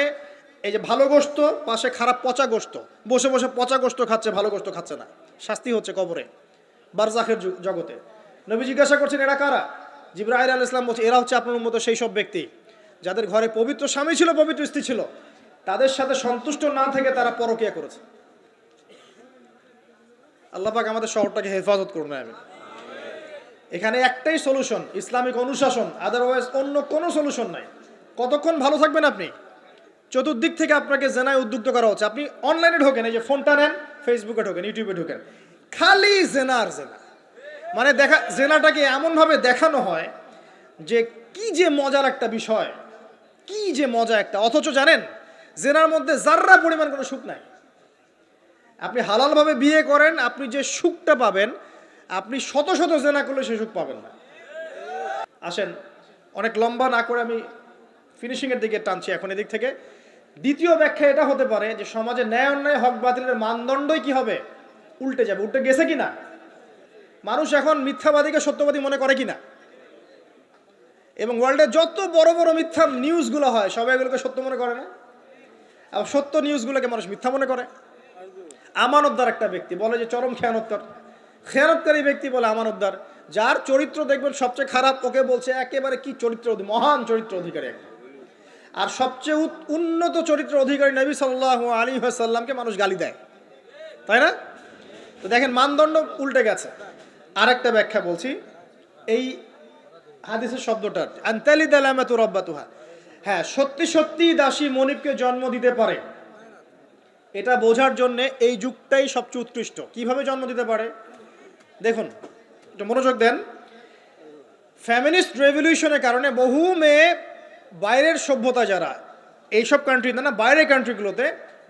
এই যে ভালো গোশত, পাশে খারাপ পচা গোশত, বসে বসে পচা গোশত খাচ্ছে, ভালো গোশত খাচ্ছে না। শাস্তি হচ্ছে কবরে, বারজাখের জগতে। নবী জিজ্ঞাসা করছেন, এরা কারা? জিবরাইল আলাইহিস সালাম বলছে, এরা হচ্ছে আপনার উম্মতের সেই সব ব্যক্তি যাদের ঘরে পবিত্র স্বামী ছিল, পবিত্র স্ত্রী ছিল, তাদের সাথে সন্তুষ্ট না থেকে তারা পরকীয়া করেছে। আল্লাহ পাক আমাদের শহরটাকে হেফাজত করুন। আমি এখানে একটাই সলিউশন, ইসলামিক অনুশাসন, আদারওয়াইজ অন্য কোনো সলিউশন নাই। কতক্ষণ ভালো থাকবেন আপনি? চতুর্দিক থেকে আপনাকে জেনায় উদ্যুক্ত করা হচ্ছে। আপনি অনলাইনে ঢোকেন, এই যে ফোনটা নেন, ফেসবুকে ঢোকেন, ইউটিউবে ঢোকেন, খালি জেনা আর জেনা। মানে জেনাটাকে এমনভাবে দেখানো হয় যে কি যে মজার একটা বিষয়, কি যে মজা একটা। অথচ জানেন, জেনার মধ্যে যার্রা পরিমাণ কোনো সুখ নাই। আপনি হালালভাবে বিয়ে করেন, আপনি যে সুখটা পাবেন, আপনি শত শত জেনা করলে সে সুখ পাবেন না। আসেন, অনেক লম্বা না করে আমি ফিনিশিংয়ের দিকে টানছি এখন এদিক থেকে। দ্বিতীয় ব্যাখ্যা এটা হতে পারে যে সমাজে ন্যায় অন্যায়, হক বাতিলের মানদণ্ডই কি হবে? উল্টে যাবে। উল্টে গেছে কিনা? মানুষ এখন মিথ্যাবাদীকে সত্যবাদী মনে করে কিনা? এবং ওয়ার্ল্ডে যত বড় বড় মিথ্যা নিউজগুলো হয়, সবাই এগুলোকে সত্য মনে করে না। আর সত্য নিউজগুলোকে মানুষ মিথ্যা মনে করে। আমানতদার একটা ব্যক্তি বলে যে চরম খেয়ানতকারী ব্যক্তি বলে আমানতদার। যার চরিত্র দেখবেন সবচেয়ে খারাপ, ওকে বলছে একেবারে কি চরিত্র, মহান চরিত্র অধিকারী একটা। আর সবচেয়ে উন্নত চরিত্র অধিকারী নবী সাল্লাল্লাহু আলাইহি ওয়াসাল্লামকে মানুষ গালি দেয়, তাই না? তো দেখেন, মানদণ্ড উল্টে গেছে। আরেকটা ব্যাখ্যা বলছি এই হাদিসের শব্দটার, আনতালি দালামাতু রাব্বাতুহা। হ্যাঁ, সত্যি সত্যি দাসী মনিবকে জন্ম দিতে পারে, এটা বোঝার জন্য এই যুগটাই সবচেয়ে উৎকৃষ্ট। কিভাবে জন্ম দিতে পারে দেখুন, একটু মনোযোগ দেন। ফ্যামিনিস্ট রেভলিউশনের কারণে বহু মেয়ে বাইরের সভ্যতা, যারা এইসব কান্ট্রিতে না, বাইরের কান্ট্রিগুলোতে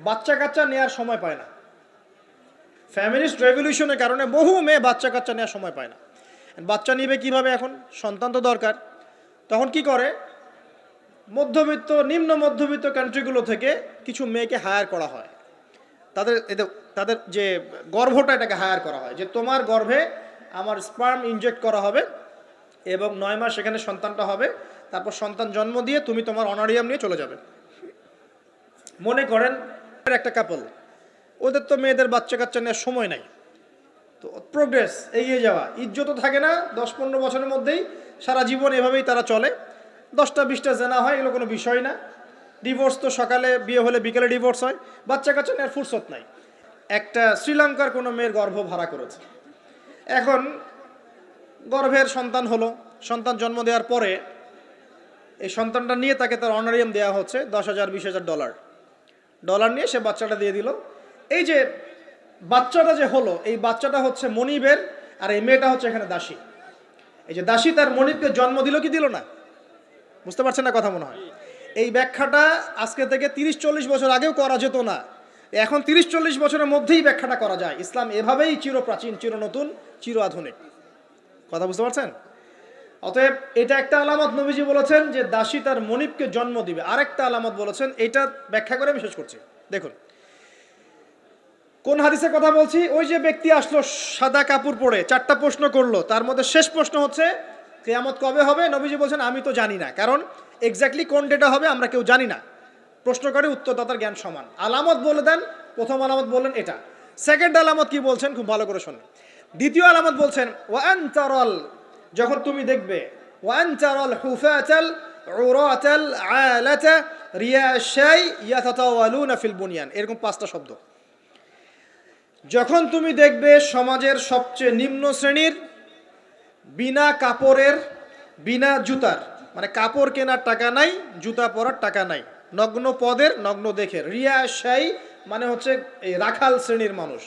বাচ্চা কাচ্চা নেওয়ার সময় পায় না। ফ্যামিনিস্ট রেভলিউশনের কারণে বহু মেয়ে বাচ্চা কাচ্চা নেওয়ার সময় পায় না। বাচ্চা নিবে কিভাবে? এখন সন্তান তো দরকার। তখন কি করে, মধ্যবিত্ত নিম্ন মধ্যবিত্ত কান্ট্রিগুলো থেকে কিছু মেয়েকে হায়ার করা হয়, তাদের যে গর্ভটা এটাকে হায়ার করা হয়, যে তোমার গর্ভে আমার স্পার্ম ইনজেক্ট করা হবে এবং 9 মাস সেখানে সন্তানটা হবে, তারপর সন্তান জন্ম দিয়ে তুমি তোমার অনারিয়াম নিয়ে চলে যাবে। মনে করেন একটা কাপল, ওদের তো মেয়েদের বাচ্চা কাচ্চা নেওয়ার সময় নাই, তো প্রোগ্রেস এগিয়ে যাওয়া, ইজ্জতও থাকে না, 10-15 বছরের মধ্যেই সারা জীবন এভাবেই তারা চলে, 10টা-20টা জেনা হয়, এগুলো কোনো বিষয় না। ডিভোর্স তো সকালে বিয়ে হলে বিকেলে ডিভোর্স হয়, বাচ্চা কাচ্চা নেওয়ার ফুরসত নাই। একটা শ্রীলঙ্কার কোনো মেয়ের গর্ভ ভাড়া করেছে, এখন গর্ভের সন্তান হলো, সন্তান জন্ম দেওয়ার পরে এই সন্তানটা নিয়ে তাকে তার অনারিয়াম দেওয়া হচ্ছে $10,000-20,000 নিয়ে সে বাচ্চাটা দিয়ে দিল। এই যে বাচ্চাটা যে হলো, এই বাচ্চাটা হচ্ছে মনিবের, আর এই মেয়েটা হচ্ছে এখানে দাসী। এই যে দাসী তার মনিবকে জন্ম দিল কি দিল না, বুঝতে পারছেন না কথা মনে হয়। এই ব্যাখ্যাটা আজকে থেকে 30-40 বছর আগেও করা যেত না, এখন 30-40 বছরের মধ্যেই ব্যাখ্যাটা করা যায়। ইসলাম এভাবেই চিরপ্রাচীন, চির নতুন, চির আধুনিক। কথা বুঝতে পারছেন? অতএব এটা একটা আলামত নবীজি বলেছেন যে দাসী তার মনিবকে জন্ম দিবে, আরেকটা আলামত বলেছেন, এটা ব্যাখ্যা করে আমি শেষ করছি। দেখুন কোন হাদিসের কথা বলছি। ওই যে ব্যক্তি আসলো সাদা কাপড় পরে, 4টা প্রশ্ন করলো, তার মধ্যে শেষ প্রশ্ন হচ্ছে কিয়ামত কবে হবে। নবীজি বলছেন আমি তো জানি না, কারণ এক্স্যাক্টলি কোন ডেটা হবে আমরা কেউ জানি না। প্রশ্নকারী উত্তরদাতার জ্ঞান সমান। আলামত বলে দেন, প্রথম আলামত বললেন এটা। সেকেন্ড আলামত কি বলছেন, খুব ভালো করে শুনুন। দ্বিতীয় আলামত বলছেন ওয়ান তারাল, যখন তুমি দেখবে, ওয়ান তারাল হুফাতাল উরাতাল আলাতা রিয়াশাই ইয়াতাতাওয়ালুনা ফিল বুনিয়ান, এরকম 5টা শব্দ। যখন তুমি দেখবে সমাজের সবচেয়ে নিম্ন শ্রেণীর, বিনা কাপড়ের, বিনা জুতার, মানে কাপড় কেনার টাকা নাই, জুতা পরার টাকা নাই, নগ্ন পদের, নগ্ন দেখে, রিয়াশাই মানে হচ্ছে এই রাখাল শ্রেণীর মানুষ,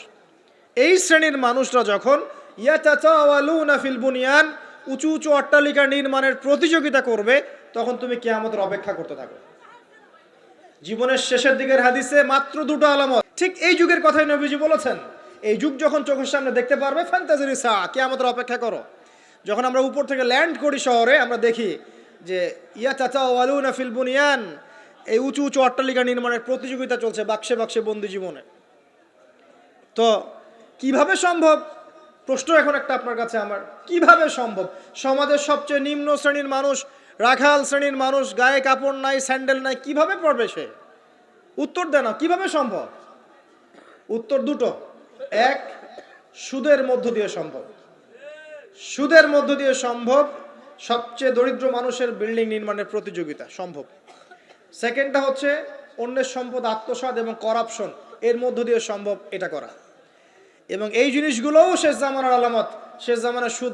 এই শ্রেণীর মানুষরা যখন ইয়াতাতাওয়ালুনা ফিল বুনিয়ান, উঁচু উঁচু অট্টালিকা নির্মাণের প্রতিযোগিতা করবে, তখন তুমি কিয়ামতের অপেক্ষা করতে থাকো। জীবনের শেষের দিকের হাদিসে মাত্র 2টো আলামত, ঠিক এই যুগের কথাই নবীজি বলেছেন। এই যুগ যখন চোখের সামনে দেখতে পারবে, ফ্যান্টাসির সা, কিয়ামতের অপেক্ষা করো। যখন আমরা উপর থেকে ল্যান্ড করি শহরে, আমরা দেখি যে ইয়াতাতাওয়ালুনা ফিল বুনিয়ান, এই উঁচু উঁচু অট্টালিকা নির্মাণের প্রতিযোগিতা চলছে বাক্সে বাক্সে বন্দি জীবনে। তো কিভাবে সম্ভব, প্রশ্ন এখন একটা আপনার কাছে আমার, কিভাবে সম্ভব সমাজের সবচেয়ে নিম্ন শ্রেণীর মানুষ, রাখাল শ্রেণীর মানুষ, গায়ে কাপড় নাই, স্যান্ডেল নাই, কিভাবে পড়বে সে? উত্তর দেন না, কিভাবে সম্ভব? উত্তর 2টো। এক, সুদের মধ্য দিয়ে সম্ভব, সুদের মধ্য দিয়ে সম্ভব। সবচেয়ে দরিদ্র মানুষের বিল্ডিং নির্মাণের প্রতিযোগিতা সম্ভব। সেকেন্ডটা হচ্ছে অন্যের সম্পদ আত্মসাৎ এবং করাপশন, এর মধ্য দিয়ে সম্ভব এটা করা। এবং এই জিনিসগুলোও শেষ জামানার আলামত। শেষ জামানার সুদ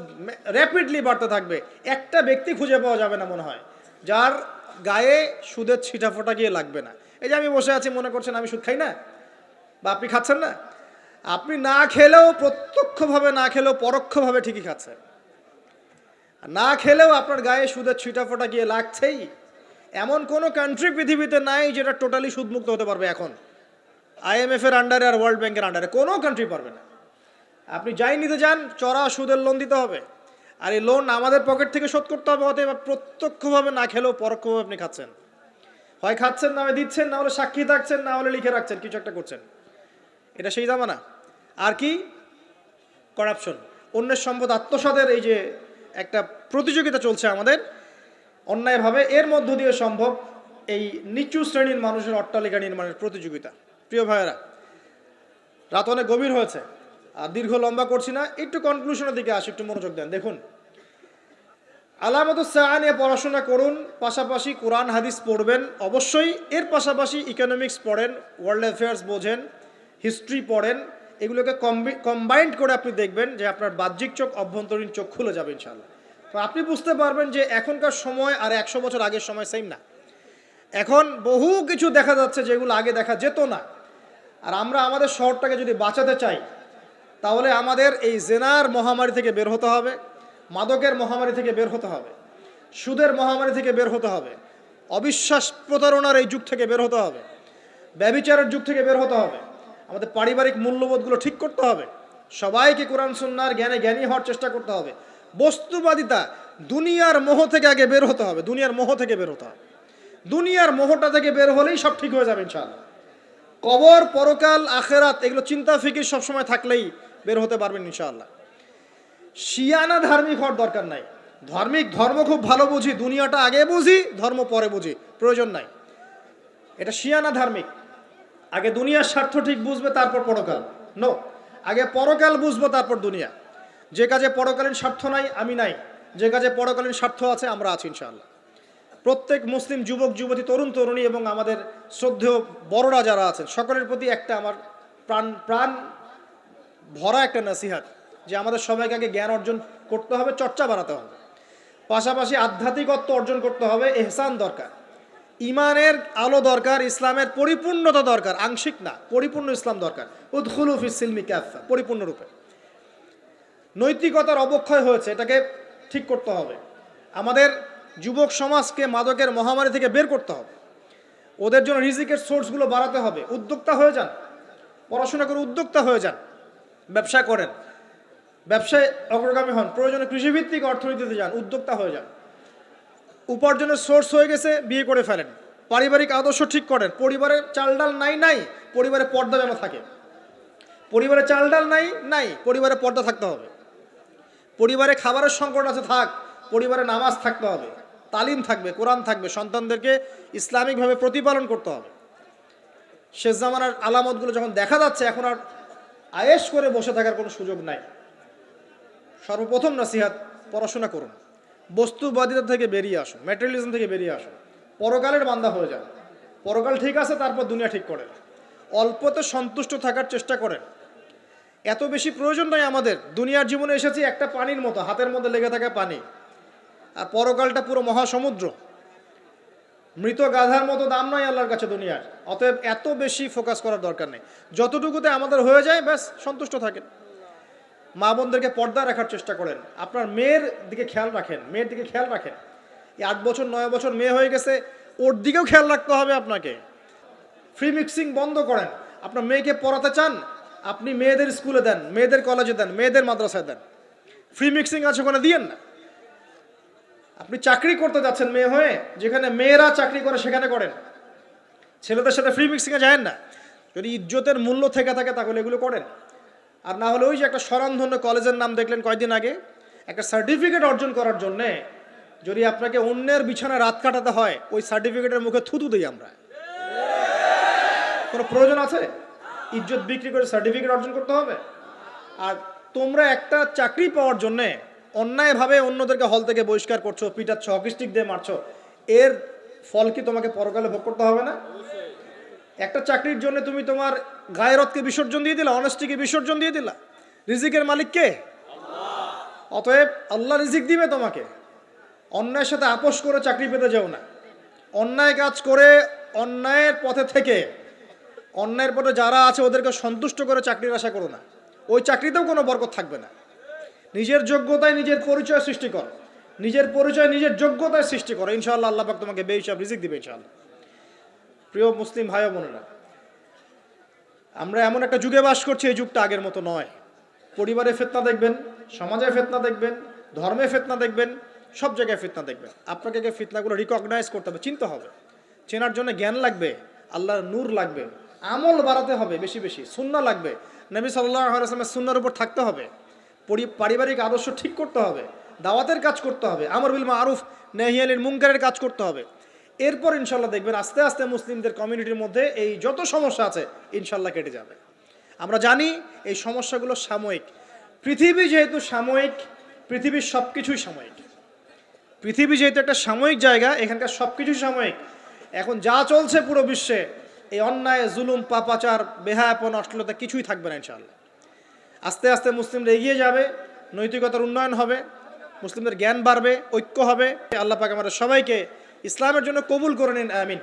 র্যাপিডলি বাড়তে থাকবে। একটা ব্যক্তি খুঁজে পাওয়া যাবে না মনে হয় যার গায়ে সুদের ছিটাফোঁটা গিয়ে লাগবে না। এই যে আমি বসে আছি, মনে করছেন আমি সুদ খাই না, বা আপনি খাচ্ছেন না, আপনি না খেলেও, প্রত্যক্ষভাবে না খেলেও পরোক্ষভাবে ঠিকই খাচ্ছেন। না খেলেও আপনার গায়ে সুদের ছিটাফোঁটা গিয়ে লাগছেই। এমন কোনো কান্ট্রি পৃথিবীতে নাই যেটা টোটালি সুদমুক্ত হতে পারবে এখন। IMF এর আন্ডারে আর ওয়ার্ল্ড ব্যাংকের আন্ডারে কোনো কান্ট্রি পারবে না। আপনি যাই নিতে যান, চড়া সুদের লোন দিতে হবে, আর এই লোন আমাদের পকেট থেকে শোধ করতে হবে। অতএব প্রত্যক্ষভাবে না খেলেও পরোক্ষভাবে আপনি খাচ্ছেন। হয় খাচ্ছেন, না হয় দিচ্ছেন, না হলে সাক্ষী থাকছেন, না হলে লিখে রাখছেন, কিছু একটা করছেন। এটা সেই জামানা। আর কি, করাপশন, অন্যের সম্পদ আত্মসাতের এই যে একটা প্রতিযোগিতা চলছে আমাদের অন্যায়ভাবে, এর মধ্য দিয়ে সম্ভব এই নিচু শ্রেণীর মানুষের অট্টালিকা নির্মাণের প্রতিযোগিতা। প্রিয় ভাইয়েরা, রাত অনেক গভীর হয়েছে, আর দীর্ঘ লম্বা করছি না, একটু কনক্লুশনের দিকে আসি, একটু মনোযোগ দেন। দেখুন, আলামাতুস সাআ নিয়ে পড়াশোনা করুন, পাশাপাশি কোরআন হাদিস পড়বেন অবশ্যই, এর পাশাপাশি ইকোনমিক্স পড়েন, ওয়ার্ল্ড অ্যাফেয়ার্স বোঝেন, হিস্ট্রি পড়েন। এগুলোকে কম্বাইন্ড করে আপনি দেখবেন যে আপনার বাহ্যিক চোখ, অভ্যন্তরীণ চোখ খুলে যাবে ইনশাআল্লাহ। তো আপনি বুঝতে পারবেন যে এখনকার সময় আর 100 বছর আগের সময় সেম না। এখন বহু কিছু দেখা যাচ্ছে যেগুলো আগে দেখা যেত না। আর আমরা আমাদের শহরটাকে যদি বাঁচাতে চাই, তাহলে আমাদের এই জেনার মহামারী থেকে বের হতে হবে, মাদকের মহামারী থেকে বের হতে হবে, সুদের মহামারী থেকে বের হতে হবে, অবিশ্বাস প্রতারণার এই যুগ থেকে বের হতে হবে, ব্যভিচারের যুগ থেকে বের হতে হবে। আমাদের পারিবারিক মূল্যবোধগুলো ঠিক করতে হবে, সবাইকে কোরআন সুন্নাহর জ্ঞানে জ্ঞানী হওয়ার চেষ্টা করতে হবে। বস্তুবাদিতা, দুনিয়ার মোহ থেকে আগে বের হতে হবে, দুনিয়ার মোহ থেকে বের হতে হবে। দুনিয়ার মোহটা থেকে বের হলেই সব ঠিক হয়ে যাবে ইনশাআল্লাহ। কবর, পরকাল, আখেরাত এগুলো চিন্তা ফিকির সবসময় থাকলেই বের হতে পারবেন ইনশাআল্লাহ। শিয়ানা ধার্মিক হওয়ার দরকার নাই। ধর্ম খুব ভালো বুঝি, দুনিয়াটা আগে বুঝি, ধর্ম পরে বুঝি, প্রয়োজন নাই। এটা শিয়ানা ধার্মিক। আগে দুনিয়ার স্বার্থ ঠিক বুঝবে, তারপর পরকাল। নো, আগে পরকাল বুঝবো, তারপর দুনিয়া। যে কাজে পরকালীন স্বার্থ নাই আমি নাই, যে কাজে পরকালীন স্বার্থ আছে আমরা আছি ইনশাআল্লাহ। প্রত্যেক মুসলিম যুবক যুবতী, তরুণ তরুণী এবং আমাদের শ্রদ্ধেয় বড়রা যারা আছেন সকলের প্রতি একটা আমার প্রাণ ভরা একটা নসিহাত, যে আমাদের সবাইকে আগে জ্ঞান অর্জন করতে হবে, চর্চা বাড়াতে হবে, পাশাপাশি আধ্যাত্মিকত্ব অর্জন করতে হবে, এহসান দরকার, ইমানের আলো দরকার, ইসলামের পরিপূর্ণতা দরকার, আংশিক না, পরিপূর্ণ ইসলাম দরকার। উদখুলু ফিস সিলমি কাফা, পরিপূর্ণরূপে। নৈতিকতার অবক্ষয় হয়েছে, এটাকে ঠিক করতে হবে। আমাদের যুবক সমাজকে মাদকের মহামারী থেকে বের করতে হবে, ওদের জন্য রিজিকের সোর্সগুলো বাড়াতে হবে। উদ্যোক্তা হয়ে যান, পড়াশোনা করে উদ্যোক্তা হয়ে যান, ব্যবসা করেন, ব্যবসায় অগ্রগামী হন, প্রয়োজনে কৃষিভিত্তিক অর্থনীতিতে যান, উদ্যোক্তা হয়ে যান। উপার্জনের সোর্স হয়ে গেছে, বিয়ে করে ফেলেন, পারিবারিক আদর্শ ঠিক করেন। পরিবারে চাল ডাল নাই, পরিবারে পর্দা যেন থাকে। পরিবারে চাল ডাল নাই, পরিবারে পর্দা থাকতে হবে। পরিবারে খাবারের সংকট আছে, থাক, পরিবারে নামাজ থাকতে হবে, তালিম থাকবে, কোরআন থাকবে, সন্তানদেরকে ইসলামিকভাবে প্রতিপালন করতে হবে। শেষ জামানার আলামতগুলো যখন দেখা যাচ্ছে, এখন আর আয়েশ করে বসে থাকার কোনো সুযোগ নাই। সর্বপ্রথম নসিহাত, পড়াশোনা করুন, বস্তুবাদিতা থেকে বেরিয়ে আসুন, ম্যাটেরিয়ালিজম থেকে বেরিয়ে আসুন, পরকালের বান্দা হয়ে যান। পরকাল ঠিক আছে, তারপর দুনিয়া ঠিক করেন। অল্পতে সন্তুষ্ট থাকার চেষ্টা করেন। এত বেশি প্রয়োজন নয় আমাদের। দুনিয়ার জীবনে এসেছি একটা পানির মতো, হাতের মধ্যে লেগে থাকা পানি, আর পরকালটা পুরো মহাসমুদ্র। মৃত গাধার মতো দাম নয় আল্লাহর কাছে দুনিয়ার। অতএব এত বেশি ফোকাস করার দরকার নেই। যতটুকুতে আমাদের হয়ে যায় ব্যাস সন্তুষ্ট থাকেন। মা বোনদেরকে পর্দা রাখার চেষ্টা করেন, আপনার মেয়ের দিকে খেয়াল রাখেন, মেয়ের দিকে খেয়াল রাখেন। এই 8 বছর 9 বছর মেয়ে হয়ে গেছে, ওর দিকেও খেয়াল রাখতে হবে আপনাকে। ফ্রি মিক্সিং বন্ধ করেন। আপনার মেয়েকে পড়াতে চান, আপনি মেয়েদের স্কুলে দেন, মেয়েদের কলেজে দেন, মেয়েদের মাদ্রাসায় দেন। ফ্রি মিক্সিং আছে ওখানে দিয়েন না। আপনি চাকরি করতে যাচ্ছেন মেয়ে হয়ে, যেখানে মেয়েরা চাকরি করে সেখানে করেন। ছেলেদের সাথে ফ্রি মিক্সিংয়ে যায়েন না। যদি ইজ্জতের মূল্য থেকে থাকে তাহলে এগুলো করেন। আর না হলে ওই যে একটা স্বনামধন্য কলেজের নাম দেখলেন কয়েকদিন আগে, একটা সার্টিফিকেট অর্জন করার জন্যে যদি আপনাকে অন্যের বিছানায় রাত কাটাতে হয়, ওই সার্টিফিকেটের মুখে থুতু দিই আমরা। কোনো প্রয়োজন আছে? ইজ্জত বিক্রি করে সার্টিফিকেট অর্জন করতে হবে? আর তোমরা একটা চাকরি পাওয়ার জন্যে অন্যায়ভাবে অন্যদেরকে হল থেকে বহিষ্কার করছো, পিটাচ্ছ, হকি স্টিক দিয়ে মারছো, এর ফল কি তোমাকে পরকালে ভোগ করতে হবে না? একটা চাকরির জন্য তুমি তোমার গায়রতকে বিসর্জন দিয়ে দিলা, অনেস্টিকে বিসর্জন দিয়ে দিলা। রিজিকের মালিক কে? অতএব আল্লাহ রিজিক দিবে তোমাকে। অন্যায়ের সাথে আপোষ করে চাকরি পেতে যাও না। অন্যায় কাজ করে, অন্যায়ের পথে থেকে, অন্যায়ের পথে যারা আছে ওদেরকে সন্তুষ্ট করে চাকরির আশা করো না। ওই চাকরিতেও কোনো বরকত থাকবে না। নিজের যোগ্যতায় নিজের পরিচয় সৃষ্টি করো, নিজের পরিচয় নিজের যোগ্যতায় সৃষ্টি করো। ইনশাআল্লাহ আল্লাহ পাক তোমাকে বেহিসাব রিজিক দিবে ইনশাআল্লাহ। প্রিয় মুসলিম ভাই বোনেরা, আমরা এমন একটা যুগে বাস করছি, এই যুগটা আগের মতো নয়। পরিবারে ফিতনা দেখবেন, সমাজে ফিতনা দেখবেন, ধর্মে ফিতনা দেখবেন, সব জায়গায় ফিতনা দেখবেন। আপনাকে ফিতনাগুলো রিকগনাইজ করতে হবে, চিনতে হবে। চেনার জন্য জ্ঞান লাগবে, আল্লাহর নূর লাগবে, আমল বাড়াতে হবে, বেশি বেশি সুন্নাহ লাগবে, নবী সাল্লাল্লাহু আলাইহি ওয়াসাল্লামের সুন্নাহর উপর থাকতে হবে, পারিবারিক আদর্শ ঠিক করতে হবে, দাওয়াতের কাজ করতে হবে, আমর বিল মারুফ নাহি আনিল মুনকারের কাজ করতে হবে। এরপর ইনশাল্লাহ দেখবেন আস্তে আস্তে মুসলিমদের কমিউনিটির মধ্যে এই যত সমস্যা আছে ইনশাল্লাহ কেটে যাবে। আমরা জানি এই সমস্যাগুলো সাময়িক। পৃথিবী যেহেতু সাময়িক, পৃথিবীর সব কিছুই সাময়িক। পৃথিবী যেহেতু একটা সাময়িক জায়গা, এখানকার সব কিছুই সাময়িক। এখন যা চলছে পুরো বিশ্বে, এই অন্যায়, জুলুম, পাপাচার, বেহায়াপন, অশ্লীলতা কিছুই থাকবে না ইনশাআল্লাহ। আস্তে আস্তে মুসলিমরা এগিয়ে যাবে, নৈতিকতার উন্নয়ন হবে, মুসলিমদের জ্ঞান বাড়বে, ঐক্য হবে। আল্লাহ পাক আমাদের সবাইকে ইসলামের জন্য কবুল করে নিন, আমিন।